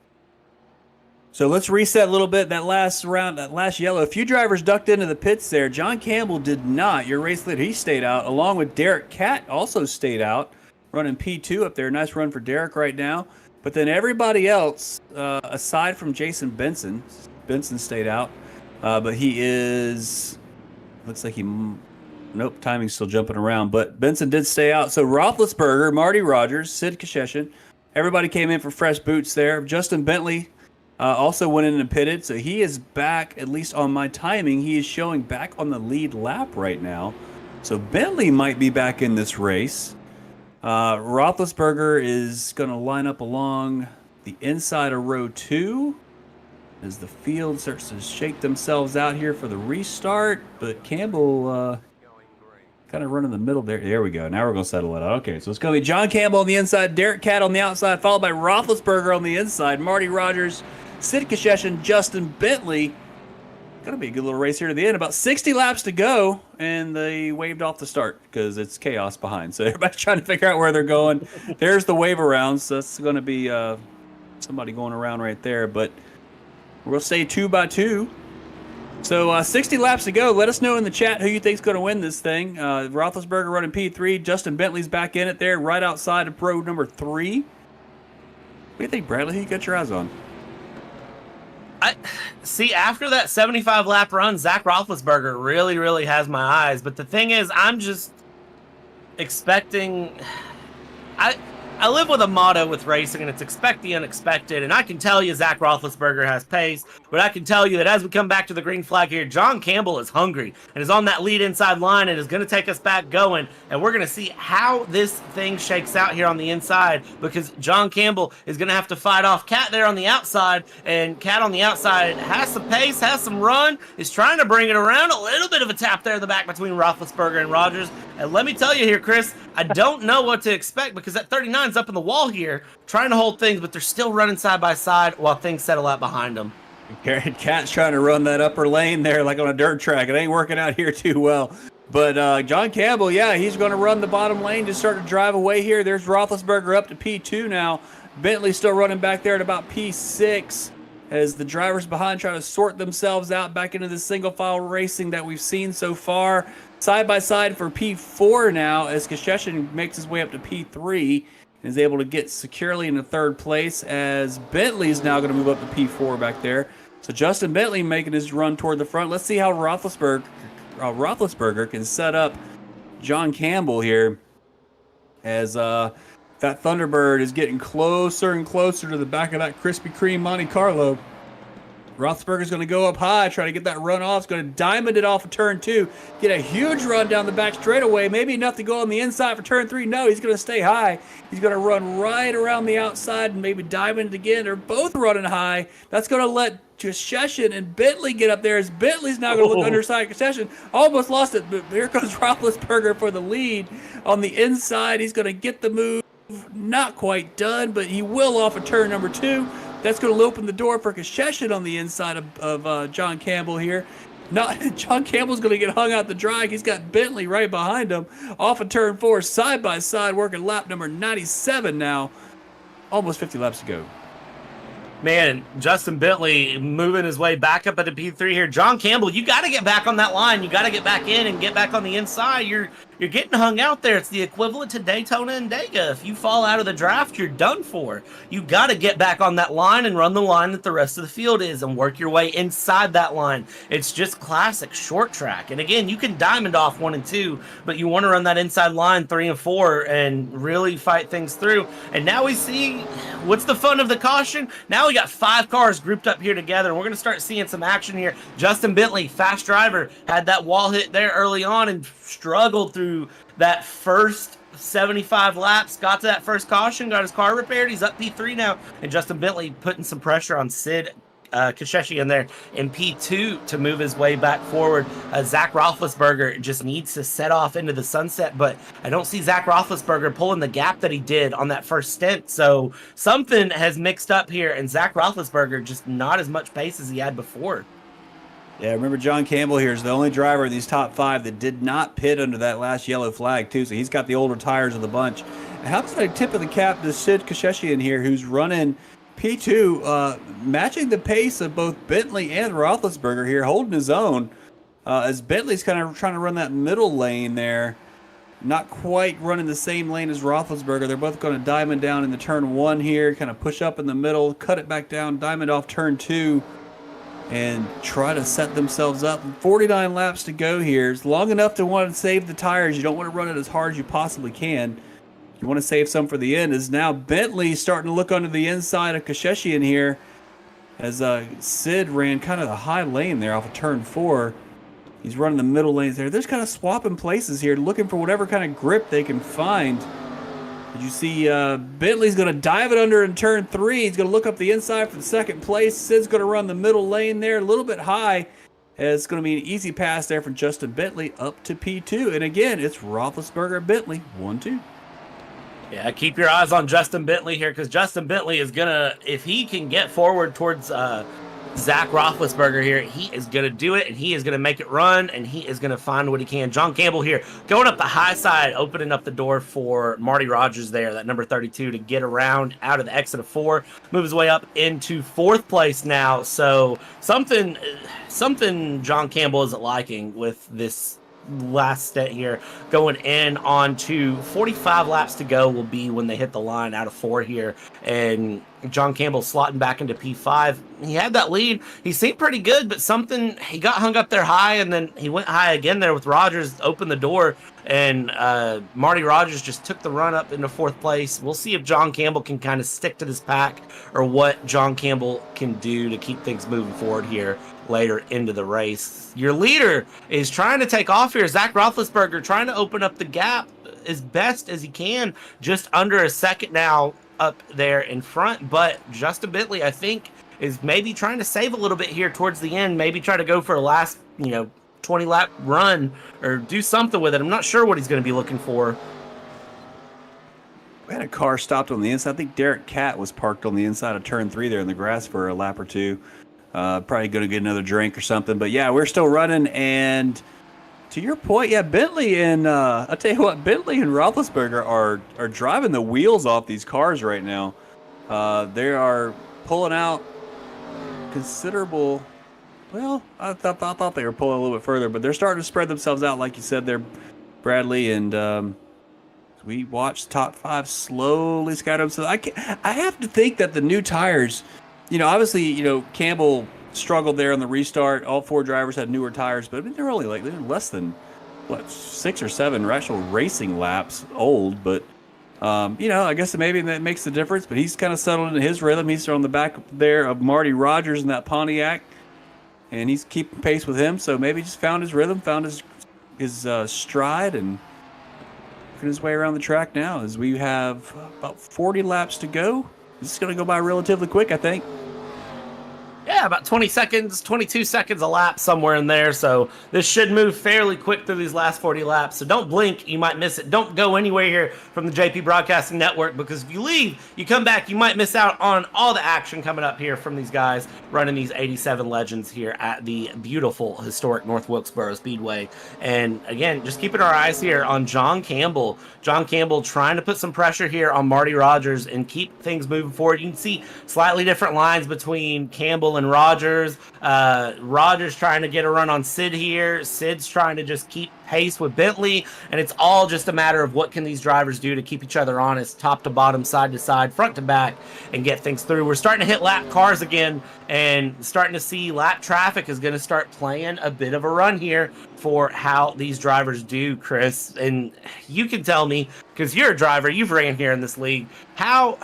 So let's reset a little bit. That last round, that last yellow, a few drivers ducked into the pits there. John Campbell did not. Your race leader, he stayed out, along with Derek Catt also stayed out, running P2 up there. Nice run for Derek right now. But then everybody else, aside from Jason Benson stayed out. But he is, looks like he, nope, timing's still jumping around. But Benson did stay out. So Roethlisberger, Marty Rogers, Sid Kasheshin, everybody came in for fresh boots there. Justin Bentley also went in and pitted. So he is back, at least on my timing. He is showing back on the lead lap right now. So Bentley might be back in this race. Roethlisberger is going to line up along the inside of row 2 as the field starts to shake themselves out here for the restart. But Campbell kind of running the middle there. There we go. Now we're going to settle it out. Okay, so it's going to be John Campbell on the inside, Derek Catt on the outside, followed by Roethlisberger on the inside, Marty Rogers, Sid Kasheshin, Justin Bentley. Going to be a good little race here to the end. About 60 laps to go, and they waved off the start because it's chaos behind. So everybody's trying to figure out where they're going. There's the wave around, so that's going to be somebody going around right there. But we'll say 2 by 2. So 60 laps to go. Let us know in the chat who you think's going to win this thing. Roethlisberger running P3. Justin Bentley's back in it there, right outside of row number 3. What do you think, Bradley? Who you got your eyes on? See, after that 75 lap run, Zach Roethlisberger really, really has my eyes. But the thing is, I'm just expecting. I live with a motto with racing, and it's expect the unexpected. And I can tell you Zach Roethlisberger has pace, but I can tell you that as we come back to the green flag here, John Campbell is hungry and is on that lead inside line and is going to take us back going. And we're going to see how this thing shakes out here on the inside, because John Campbell is going to have to fight off Catt there on the outside. And Catt on the outside has some pace, has some run, is trying to bring it around. A little bit of a tap there in the back between Roethlisberger and Rogers. And let me tell you here, Chris, I don't know what to expect, because that 39's up in the wall here, trying to hold things, but they're still running side by side while things settle out behind them. Catt's trying to run that upper lane there like on a dirt track. It ain't working out here too well. But John Campbell, yeah, he's going to run the bottom lane, just start to drive away here. There's Roethlisberger up to P2 now. Bentley still running back there at about P6 as the drivers behind try to sort themselves out back into the single file racing that we've seen so far. Side by side for P4 now as Kasheshin makes his way up to P3 and is able to get securely into third place, as Bentley is now going to move up to P4 back there. So Justin Bentley making his run toward the front. Let's see how Roethlisberger can set up John Campbell here as that Thunderbird is getting closer and closer to the back of that Krispy Kreme Monte Carlo. Roethlisberger's going to go up high, try to get that run off. He's going to diamond it off of turn 2, get a huge run down the back straightaway. Maybe enough to go on the inside for turn 3. No, he's going to stay high. He's going to run right around the outside and maybe diamond it again. They're both running high. That's going to let Kasheshin and Bentley get up there, as Bentley's now going to look underside Kasheshin. Almost lost it, but here comes Roethlisberger for the lead on the inside. He's going to get the move. Not quite done, but he will off of turn number 2. That's going to open the door for Kasheshin on the inside of John Campbell here. John Campbell's going to get hung out the drag. He's got Bentley right behind him. Off of turn 4, side by side, working lap number 97 now. Almost 50 laps to go. Man, Justin Bentley moving his way back up at the P3 here. John Campbell, you got to get back on that line. You got to get back in and get back on the inside. You're you're getting hung out there. It's the equivalent to Daytona and Dega. If you fall out of the draft, you're done for. You got to get back on that line and run the line that the rest of the field is and work your way inside that line. It's just classic short track. And again, you can diamond off 1 and 2, but you want to run that inside line 3 and 4 and really fight things through. And now we see what's the fun of the caution. Now we got 5 cars grouped up here together, and we're going to start seeing some action here. Justin Bentley, fast driver, had that wall hit there early on and struggled through that first 75 laps, got to that first caution, got his car repaired. He's up P3 now, and Justin Bentley putting some pressure on Sid Kasheshi in there in P2 to move his way back forward. Zach Roethlisberger just needs to set off into the sunset, but I don't see Zach Roethlisberger pulling the gap that he did on that first stint. So something has mixed up here, and Zach Roethlisberger just not as much pace as he had before. Yeah, remember John Campbell here is the only driver in these top 5 that did not pit under that last yellow flag, too. So he's got the older tires of the bunch. And how about a tip of the cap to Sid Kasheshi in here, who's running P2, matching the pace of both Bentley and Roethlisberger here, holding his own, as Bentley's kind of trying to run that middle lane there. Not quite running the same lane as Roethlisberger. They're both going to diamond down in the turn 1 here, kind of push up in the middle, cut it back down, diamond off turn 2, and try to set themselves up. 49 laps to go here. It's long enough to want to save the tires. You don't want to run it as hard as you possibly can. You want to save some for the end. Is now Bentley starting to look under the inside of Kasheshi in here, as Sid ran kind of the high lane there off of turn 4. He's running the middle lanes there. They're just kind of swapping places here, looking for whatever kind of grip they can find. Did you see Bentley's going to dive it under in turn 3. He's going to look up the inside for the second place. Sid's going to run the middle lane there, a little bit high. It's going to be an easy pass there for Justin Bentley up to P2. And again, it's Roethlisberger, Bentley, 1-2. Yeah, keep your eyes on Justin Bentley here, because Justin Bentley is going to, if he can get forward towards Zach Roethlisberger here, he is going to do it, and he is going to make it run, and he is going to find what he can. John Campbell here going up the high side, opening up the door for Marty Rogers there, that number 32, to get around out of the exit of 4, move his way up into 4th place now. So something John Campbell isn't liking with this last stint here, going in on to 45 laps to go will be when they hit the line out of 4 here, and John Campbell slotting back into P5. He had that lead. He seemed pretty good, but he got hung up there high, and then he went high again there with Rogers, opened the door, and Marty Rogers just took the run up into 4th place. We'll see if John Campbell can kind of stick to this pack, or what John Campbell can do to keep things moving forward here later into the race. Your leader is trying to take off here. Zach Roethlisberger trying to open up the gap as best as he can, just under a second now up there in front. But Justin Bentley, I think, is maybe trying to save a little bit here towards the end, maybe try to go for a last 20 lap run or do something with it. I'm not sure what he's going to be looking for. We had a car stopped on the inside. I think Derek Catt was parked on the inside of turn 3 there in the grass for a lap or 2. Probably going to get another drink or something. But yeah, we're still running. And to your point, yeah, Bentley and I'll tell you what, Bentley and Roethlisberger are driving the wheels off these cars right now. They are pulling out considerable. Well, I thought they were pulling a little bit further, but they're starting to spread themselves out, like you said there, Bradley. And we watched top 5 slowly scatter themselves. I have to think that the new tires, obviously, Campbell struggled there on the restart. All 4 drivers had newer tires, but I mean, they're less than 6 or 7 actual racing laps old. But I guess maybe that makes the difference. But he's kind of settled into his rhythm. He's on the back there of Marty Rogers in that Pontiac, and he's keeping pace with him. So maybe just found his rhythm, found his stride, and working his way around the track now. As we have about 40 laps to go. This is going to go by relatively quick, I think. Yeah, about 20 seconds, 22 seconds a lap, somewhere in there. So this should move fairly quick through these last 40 laps. So don't blink, you might miss it. Don't go anywhere here from the JP Broadcasting Network, because if you leave, you come back, you might miss out on all the action coming up here from these guys running these 87 Legends here at the beautiful, historic North Wilkesboro Speedway. And again, just keeping our eyes here on John Campbell. John Campbell trying to put some pressure here on Marty Rogers and keep things moving forward. You can see slightly different lines between Campbell Russell and Rogers. Rogers trying to get a run on Sid here. Sid's trying to just keep pace with Bentley, and it's all just a matter of what can these drivers do to keep each other honest, top to bottom, side to side, front to back, and get things through. We're starting to hit lap cars again, and starting to see lap traffic is going to start playing a bit of a run here for how these drivers do, Chris. And you can tell me, because you're a driver, you've ran here in this league, how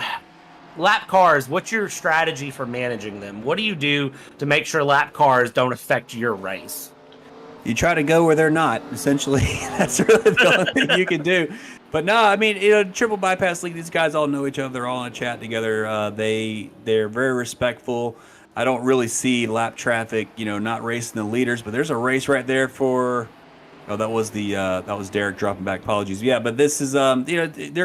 lap cars, what's your strategy for managing them? What do you do to make sure lap cars don't affect your race? You try to go where they're not. Essentially, that's really the only thing you can do. But no, I mean, Triple Bypass League, these guys all know each other. They're all in a chat together. They're very respectful. I don't really see lap traffic, not racing the leaders. But there's a race right there for. Oh, that was Derek dropping back. Apologies. Yeah, but this is they're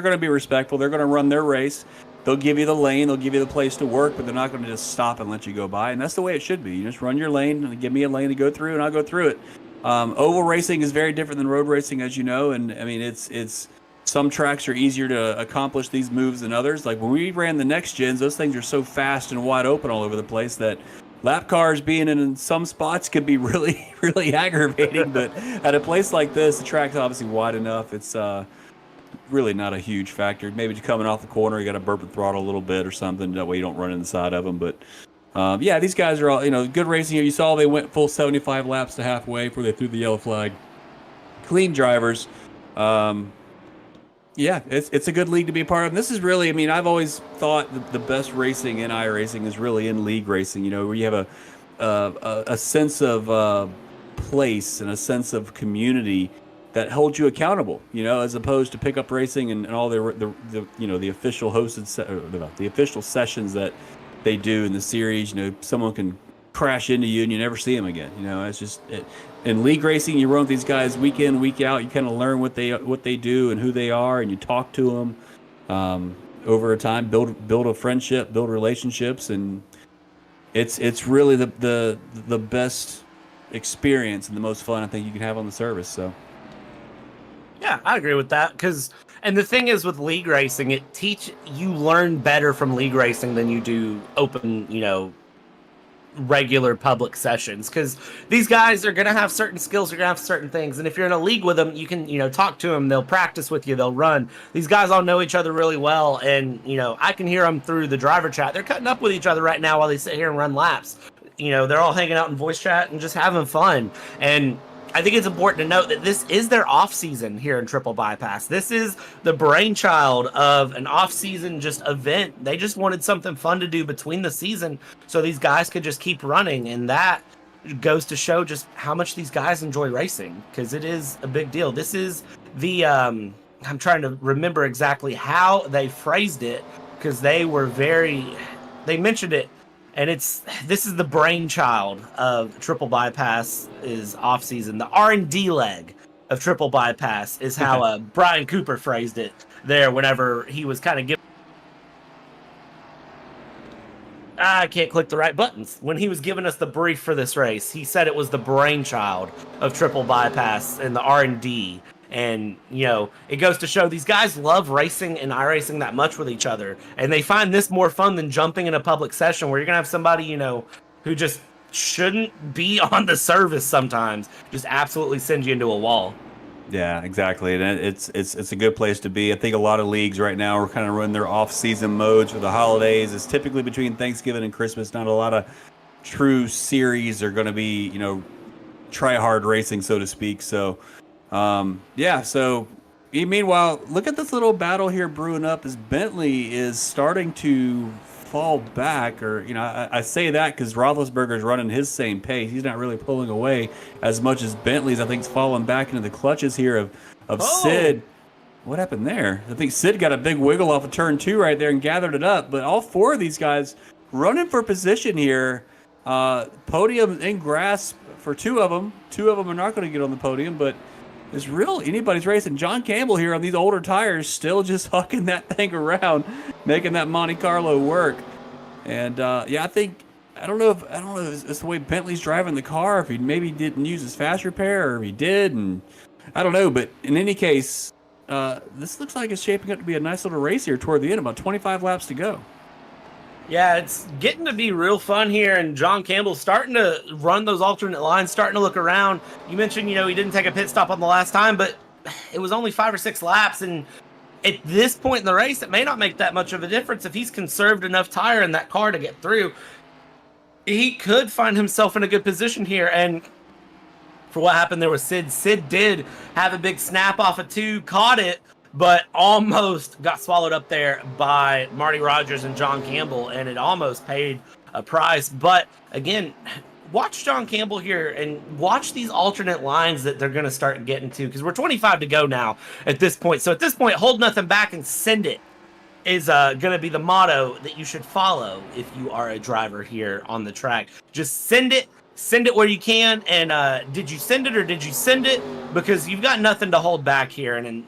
going to be respectful. They're going to run their race. They'll give you the lane. They'll give you the place to work, but they're not going to just stop and let you go by. And that's the way it should be. You just run your lane and give me a lane to go through, and I'll go through it. Oval racing is very different than road racing, as you know, and I mean it's some tracks are easier to accomplish these moves than others. Like when we ran the next gens, those things are so fast and wide open all over the place that lap cars being in some spots could be really, really aggravating. But at a place like this, the track's obviously wide enough. It's really not a huge factor. Maybe just coming off the corner, you got to burp the throttle a little bit or something. That way you don't run inside of them. But yeah, these guys are all, good racing here. You saw they went full 75 laps to halfway before they threw the yellow flag. Clean drivers. Yeah, it's a good league to be a part of. And this is really, I mean, I've always thought that the best racing in iRacing is really in league racing, where you have a sense of place and a sense of community that holds you accountable, as opposed to pickup racing and all the official hosted, the official sessions that they do in the series. Someone can crash into you and you never see them again. It's just in league racing, you run with these guys week in, week out. You kind of learn what they do and who they are, and you talk to them over a time, build a friendship, build relationships, and it's really the best experience and the most fun I think you can have on the service. So. Yeah, I agree with that. And the thing is with league racing, you learn better from league racing than you do open, regular public sessions. Because these guys are going to have certain skills, they're going to have certain things. And if you're in a league with them, you can, talk to them, they'll practice with you, they'll run. These guys all know each other really well. And, I can hear them through the driver chat. They're cutting up with each other right now while they sit here and run laps. They're all hanging out in voice chat and just having fun. And I think it's important to note that this is their off season here in Triple Bypass. This is the brainchild of an off season just event. They just wanted something fun to do between the season so these guys could just keep running. And that goes to show just how much these guys enjoy racing, because it is a big deal. This is the, I'm trying to remember exactly how they phrased it, because they mentioned it. And this is the brainchild of Triple Bypass is off season. The R&D leg of Triple Bypass is how Brian Cooper phrased it there whenever he was kind of giving. I can't click the right buttons. When he was giving us the brief for this race, he said it was the brainchild of Triple Bypass and the R&D. And, it goes to show these guys love racing and iRacing that much with each other. And they find this more fun than jumping in a public session where you're going to have somebody, who just shouldn't be on the service sometimes, just absolutely send you into a wall. Yeah, exactly. And it's a good place to be. I think a lot of leagues right now are kind of running their off-season modes for the holidays. It's typically between Thanksgiving and Christmas. Not a lot of true series are going to be, try-hard racing, so to speak. So... so meanwhile, look at this little battle here brewing up as Bentley is starting to fall back, or, I say that because Roethlisberger's running his same pace. He's not really pulling away as much as Bentley's, I think, is falling back into the clutches here of Sid. What happened there? I think Sid got a big wiggle off of turn 2 right there and gathered it up, but all 4 of these guys running for position here. Podium in grasp for 2 of them. 2 of them are not going to get on the podium, but it's real anybody's race. And John Campbell here on these older tires still just hucking that thing around, making that Monte Carlo work. And I don't know if it's the way Bentley's driving the car, if he maybe didn't use his fast repair, or if he did, and I don't know. But in any case, this looks like it's shaping up to be a nice little race here toward the end. About 25 laps to go. Yeah, it's getting to be real fun here, and John Campbell's starting to run those alternate lines, starting to look around. You mentioned, he didn't take a pit stop on the last time, but it was only 5 or 6 laps, and at this point in the race, it may not make that much of a difference. If he's conserved enough tire in that car to get through, he could find himself in a good position here. And for what happened there with Sid, Sid did have a big snap off of 2, caught it, but almost got swallowed up there by Marty Rogers and John Campbell, and it almost paid a price. But again, watch John Campbell here and watch these alternate lines that they're going to start getting to, because we're 25 to go now at this point. So at this point, hold nothing back and send it is going to be the motto that you should follow if you are a driver here on the track. Just send it where you can. And did you send it or did you send it? Because you've got nothing to hold back here. And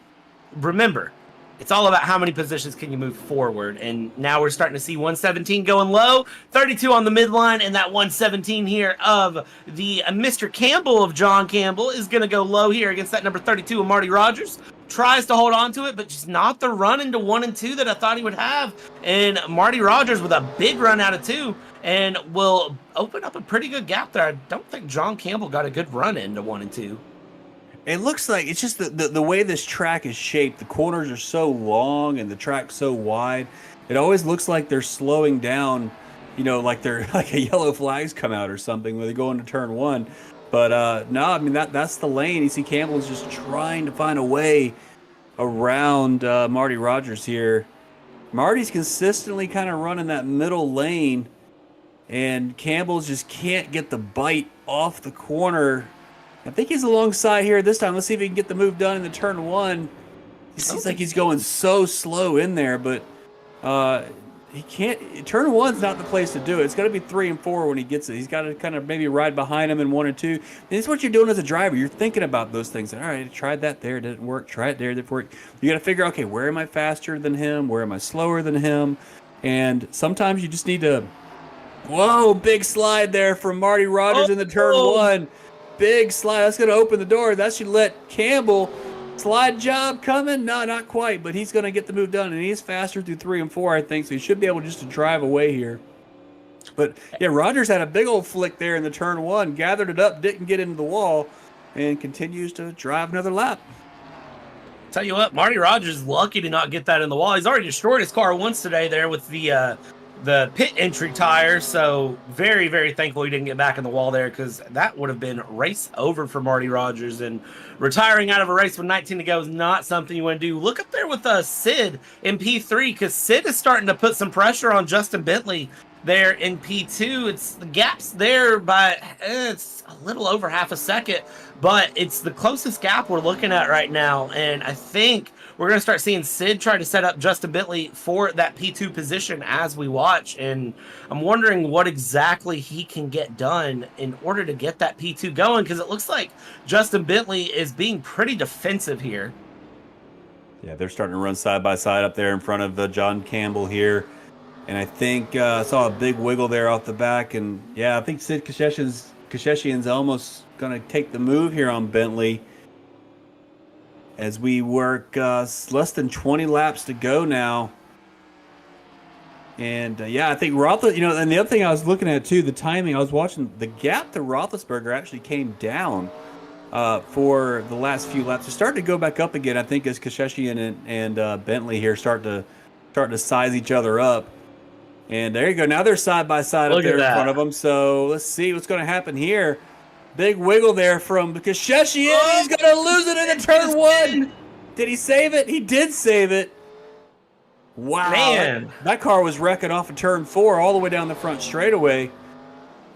remember, it's all about how many positions can you move forward. And now we're starting to see 117 going low, 32 on the midline, and that 117 here of the Mr. Campbell of John Campbell is going to go low here against that number 32 of Marty Rogers. Tries to hold on to it, but just not the run into 1 and 2 that I thought he would have. And Marty Rogers with a big run out of 2 and will open up a pretty good gap there. I don't think John Campbell got a good run into 1 and 2. It looks like it's just the way this track is shaped. The corners are so long and the track's so wide. It always looks like they're slowing down, like they're like a yellow flag's come out or something when they go into turn 1. But no, I mean that's the lane. You see Campbell's just trying to find a way around Marty Rogers here. Marty's consistently kind of running that middle lane, and Campbell just can't get the bite off the corner. I think he's alongside here this time. Let's see if he can get the move done in the turn 1. He seems like he's going so slow in there, but he can't. Turn 1's not the place to do it. It's got to be 3 and 4 when he gets it. He's got to kind of maybe ride behind him in 1 and 2. And this is what you're doing as a driver. You're thinking about those things. All right, I tried that there, it didn't work. Try it there, it didn't work. You got to figure, okay, where am I faster than him? Where am I slower than him? And sometimes you just need to. Whoa, big slide there from Marty Rogers in the turn 1. Big slide. That's going to open the door. That should let Campbell. Slide job coming? No, not quite, but he's going to get the move done, and he's faster through 3 and 4, I think, so he should be able just to drive away here. But, yeah, Rogers had a big old flick there in the turn 1, gathered it up, didn't get into the wall, and continues to drive another lap. Tell you what, Marty Rogers is lucky to not get that in the wall. He's already destroyed his car once today there with the pit entry tire, so very, very thankful he didn't get back in the wall there, because that would have been race over for Marty Rogers, and retiring out of a race with 19 to go is not something you want to do. Look up there with Sid in P3, because Sid is starting to put some pressure on Justin Bentley there in P2. It's the gaps there by it's a little over half a second, but it's the closest gap we're looking at right now, and I think we're going to start seeing Sid try to set up Justin Bentley for that P2 position as we watch. And I'm wondering what exactly he can get done in order to get that P2 going, because it looks like Justin Bentley is being pretty defensive here. Yeah, they're starting to run side by side up there in front of John Campbell here. And I think I saw a big wiggle there off the back. And yeah, I think Sid Kasheshian's almost going to take the move here on Bentley. As we work less than 20 laps to go now. And yeah, I think and the other thing I was looking at too, the timing, I was watching the gap to Roethlisberger actually came down for the last few laps. It started to go back up again, I think, as Kasheshian and Bentley here start to size each other up. And there you go. Now they're side by side up there in front of them. So let's see what's going to happen here. Big wiggle there from Kasheshian. He's going to lose it in the turn 1. Did he save it? He did save it. Wow. Man. That car was wrecking off of turn 4 all the way down the front straightaway.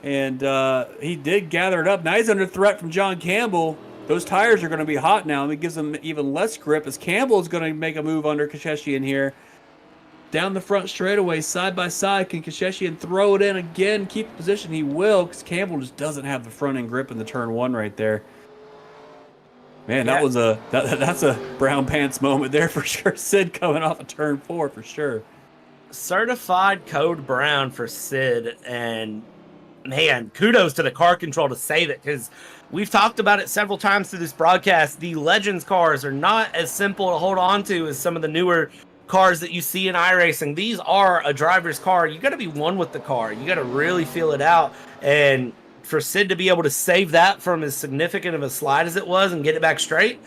And he did gather it up. Now he's under threat from John Campbell. Those tires are going to be hot now, and it gives him even less grip as Campbell is going to make a move under Kasheshian here. Down the front straightaway, side by side. Can Kasheshian throw it in again, keep the position? He will, because Campbell just doesn't have the front end grip in the turn 1 right there. Man, that was that's a brown pants moment there for sure. Sid coming off of turn 4 for sure. Certified code brown for Sid, and man, kudos to the car control to save it, because we've talked about it several times through this broadcast. The Legends cars are not as simple to hold on to as some of the newer cars that you see in iRacing. These are a driver's car. You got to be one with the car. You got to really feel it out. And for Sid to be able to save that from as significant of a slide as it was and get it back straight,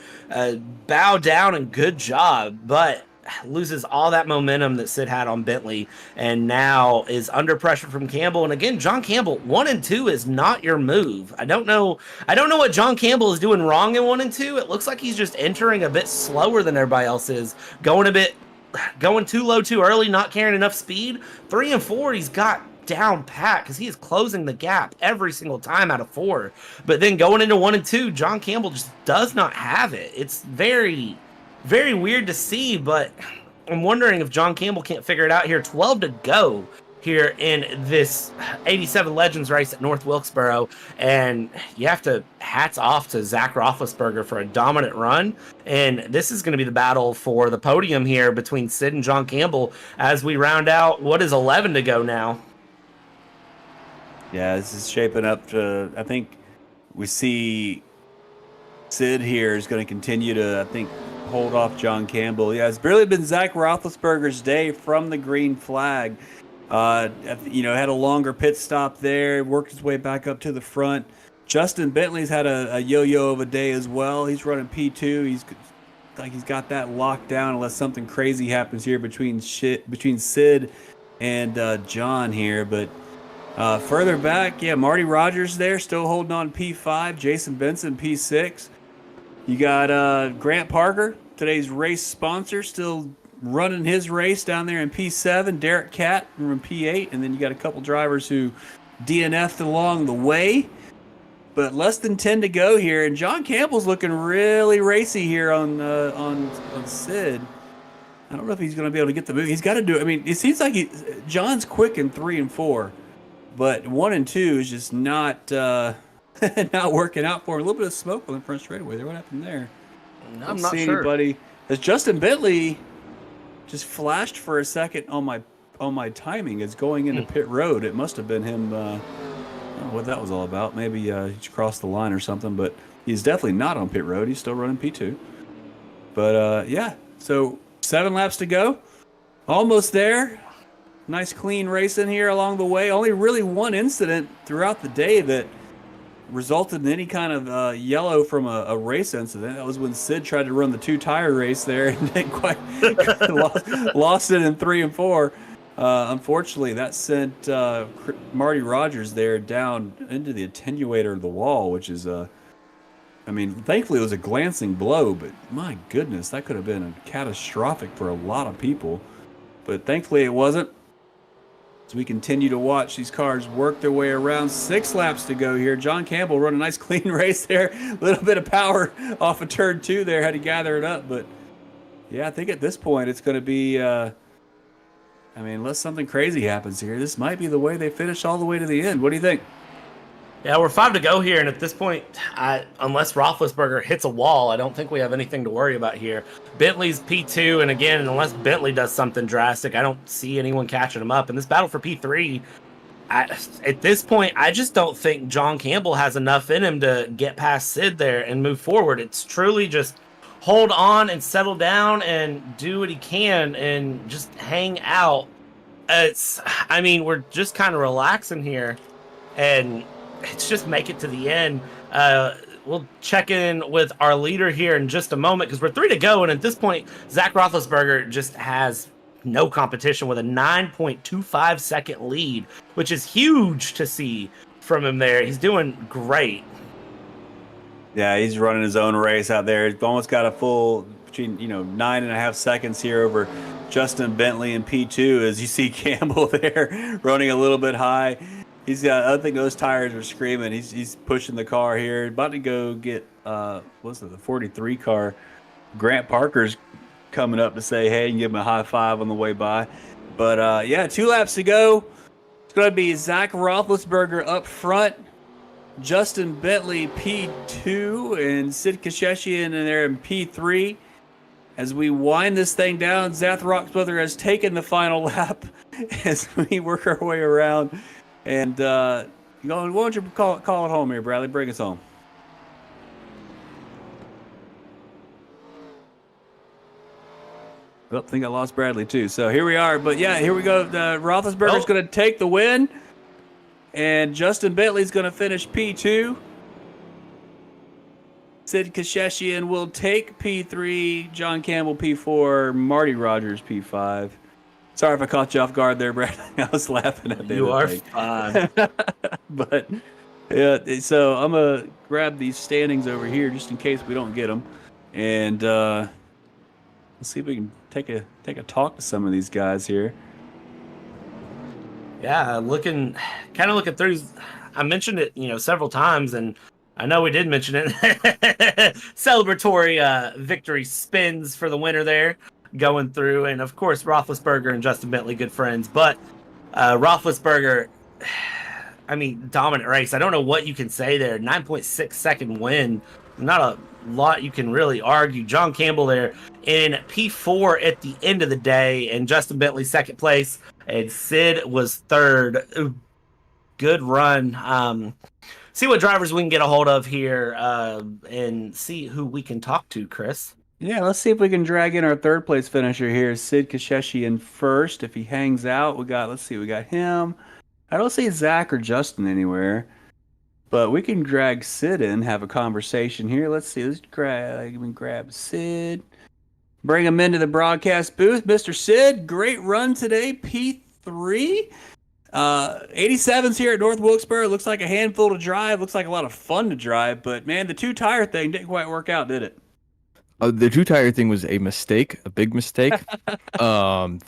bow down and good job. But loses all that momentum that Sid had on Bentley and now is under pressure from Campbell. And again, John Campbell, 1 and 2 is not your move. I don't know what John Campbell is doing wrong in 1 and 2. It looks like he's just entering a bit slower than everybody else is, going too low too early, not carrying enough speed. 3 and 4, he's got down pat because he is closing the gap every single time out of 4. But then going into 1 and 2, John Campbell just does not have it. It's very, very weird to see, but I'm wondering if John Campbell can't figure it out here. 12 to go here in this 87 Legends race at North Wilkesboro, and you have to hats off to Zach Roethlisberger for a dominant run. And this is going to be the battle for the podium here between Sid and John Campbell as we round out what is 11 to go now. Yeah, this is shaping up to, I think we see Sid here is going to continue to, I think, hold off John Campbell. Yeah, it's really been Zach Roethlisberger's day from the green flag. Had a longer pit stop there, worked his way back up to the front. Justin Bentley's had a yo-yo of a day as well. He's running P2. He's got that locked down unless something crazy happens here between Sid and John here. But further back, yeah, Marty Rogers there still holding on P5. Jason Benson P6. You got Grant Parker, today's race sponsor, still running his race down there in P7. Derek Catt in P8, and then you got a couple drivers who DNF'd along the way. But less than 10 to go here, and John Campbell's looking really racy here on Sid. I don't know if he's going to be able to get the move. He's got to do it. I mean, it seems like John's quick in 3 and 4, but 1 and 2 is just not not working out for him. A little bit of smoke on the front straightaway there. What happened there? I'm not sure. Anybody. As Justin Bentley just flashed for a second on my timing as going into pit road. It must have been him. I don't know what that was all about. Maybe he just crossed the line or something. But he's definitely not on pit road. He's still running P2. But yeah, so 7 laps to go. Almost there. Nice clean racing here along the way. Only really one incident throughout the day that resulted in any kind of yellow from a race incident. That was when Sid tried to run the 2-tire race there and didn't quite lost it in 3 and 4. Unfortunately, that sent Marty Rogers there down into the attenuator of the wall, which is thankfully it was a glancing blow, but my goodness, that could have been catastrophic for a lot of people. But thankfully it wasn't. As we continue to watch these cars work their way around, 6 laps to go here. John Campbell run a nice clean race there. A little bit of power off of turn 2 there, had to gather it up. But yeah, I think at this point it's going to be, unless something crazy happens here, this might be the way they finish all the way to the end. What do you think? Yeah, we're 5 to go here, and at this point, unless Roethlisberger hits a wall, I don't think we have anything to worry about here. Bentley's P2, and again, unless Bentley does something drastic, I don't see anyone catching him up. In this battle for P3, at this point, I just don't think John Campbell has enough in him to get past Sid there and move forward. It's truly just hold on and settle down and do what he can and just hang out. We're just kind of relaxing here, and it's just make it to the end. We'll check in with our leader here in just a moment because we're 3 to go, and at this point, Zach Roethlisberger just has no competition with a 9.25 second lead, which is huge to see from him there. He's doing great. Yeah, he's running his own race out there. He's almost got a full between 9.5 seconds here over Justin Bentley and P2 as you see Campbell there running a little bit high. He's got, I think those tires are screaming. He's pushing the car here. About to go get, the 43 car. Grant Parker's coming up to say hey and give him a high five on the way by. But, 2 laps to go. It's going to be Zach Roethlisberger up front. Justin Bentley P2 and Sid Kasheshian in there in P3. As we wind this thing down, Zach Roethlisberger has taken the final lap as we work our way around. And why don't you call it home here, Bradley? Bring us home. I think I lost Bradley too. So here we are. But yeah, here we go. Roethlisberger's Oh. going to take the win, and Justin Bentley's going to finish P2. Sid Kasheshian will take P3. John Campbell P4. Marty Rogers P5. Sorry if I caught you off guard there, Bradley. I was laughing at that. You are fine. But yeah, so I'm gonna grab these standings over here just in case we don't get them, and let's see if we can take a talk to some of these guys here. Yeah, kind of looking through. I mentioned it, several times, and I know we did mention it. Celebratory victory spins for the winner there, going through, and of course Roethlisberger and Justin Bentley, good friends. But Roethlisberger, I mean, dominant race. I don't know what you can say there. 9.6 second win. Not a lot you can really argue. John Campbell there in P4 at the end of the day, and Justin Bentley second place, and Sid was third. Ooh, good run. See what drivers we can get a hold of here, and see who we can talk to, Chris. Yeah, let's see if we can drag in our third place finisher here, Sid Kasheshian first. If he hangs out, we got him. I don't see Zach or Justin anywhere, but we can drag Sid in, have a conversation here. Let's see. Let's grab Sid, bring him into the broadcast booth. Mr. Sid, great run today, P3. 87's here at North Wilkesboro. Looks like a handful to drive. Looks like a lot of fun to drive, but man, the 2-tire thing didn't quite work out, did it? The 2-tire thing was a mistake, a big mistake. I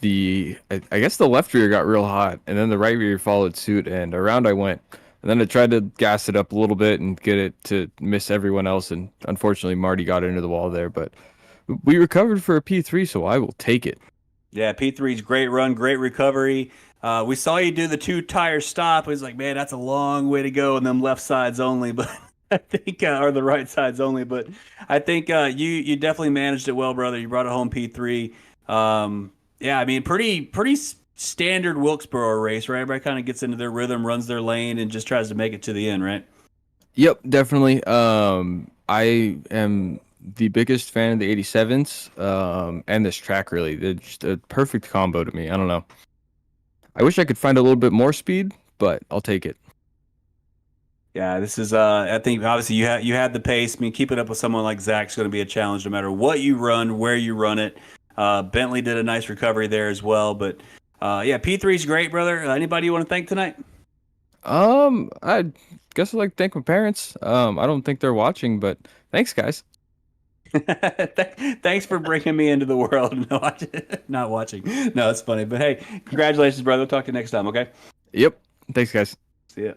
guess the left rear got real hot, and then the right rear followed suit, and around I went. And then I tried to gas it up a little bit and get it to miss everyone else, and unfortunately Marty got into the wall there. But we recovered for a P3, so I will take it. Yeah, P3's great run, great recovery. We saw you do the 2-tire stop. It was like, man, that's a long way to go on them left sides only, but I think, or the right sides only. But I think you definitely managed it well, brother. You brought it home P3. Yeah, I mean, pretty standard Wilkesboro race, right? Everybody kind of gets into their rhythm, runs their lane, and just tries to make it to the end, right? Yep, definitely. I am the biggest fan of the 87s and this track, really. They're just a perfect combo to me. I don't know. I wish I could find a little bit more speed, but I'll take it. Yeah, this is. I think obviously you had the pace. I mean, keeping up with someone like Zach's going to be a challenge, no matter what you run, where you run it. Bentley did a nice recovery there as well, but yeah, P3's great, brother. Anybody you want to thank tonight? I guess I'd like to thank my parents. I don't think they're watching, but thanks, guys. Thanks for bringing me into the world. Not watching. No, it's funny. But hey, congratulations, brother. We'll talk to you next time, okay? Yep. Thanks, guys. See ya.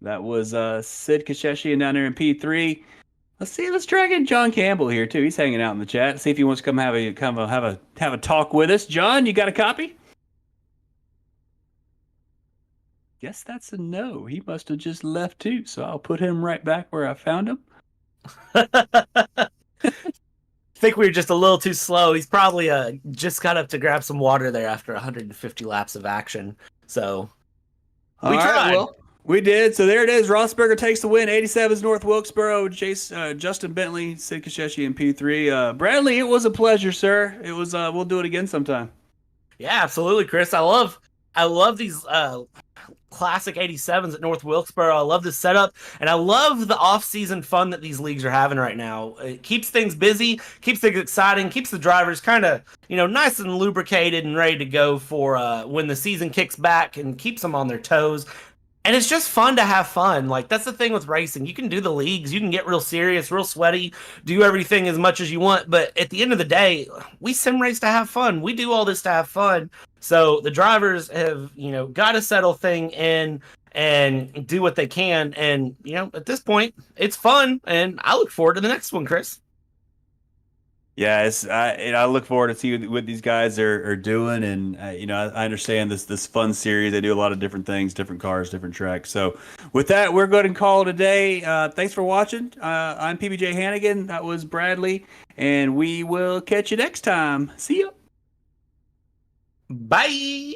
That was Sid Kasheshian down there in P3. Let's drag in John Campbell here too. He's hanging out in the chat. See if he wants to come have a talk with us. John, you got a copy? Guess that's a no. He must have just left too. So I'll put him right back where I found him. I think we were just a little too slow. He's probably just got up to grab some water there after 150 laps of action. So we tried. Well, we did. So there it is. Roethlisberger takes the win. 87's North Wilkesboro. Justin Bentley, Sid Kasheshian in P3. Bradley, it was a pleasure, sir. It was. We'll do it again sometime. Yeah, absolutely, Chris. I love these classic 87s at North Wilkesboro. I love the setup, and I love the off-season fun that these leagues are having right now. It keeps things busy, keeps things exciting, keeps the drivers kind of, nice and lubricated and ready to go for when the season kicks back, and keeps them on their toes. And it's just fun to have fun. Like, that's the thing with racing. You can do the leagues. You can get real serious, real sweaty, do everything as much as you want. But at the end of the day, we sim race to have fun. We do all this to have fun. So the drivers have, got to settle thing in and do what they can. And, at this point, it's fun. And I look forward to the next one, Chris. Yeah, I look forward to see what these guys are doing, and I understand this fun series. They do a lot of different things, different cars, different tracks. So, with that, we're going to call it a day. Thanks for watching. I'm PBJ Hannigan. That was Bradley, and we will catch you next time. See ya. Bye.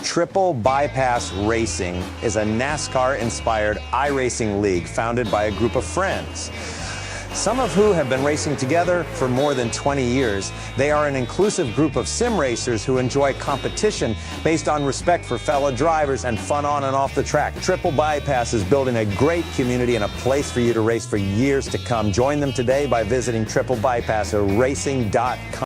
Triple Bypass Racing is a NASCAR-inspired iRacing league founded by a group of friends, some of who have been racing together for more than 20 years. They are an inclusive group of sim racers who enjoy competition based on respect for fellow drivers and fun on and off the track. Triple Bypass is building a great community and a place for you to race for years to come. Join them today by visiting triplebypassracing.com.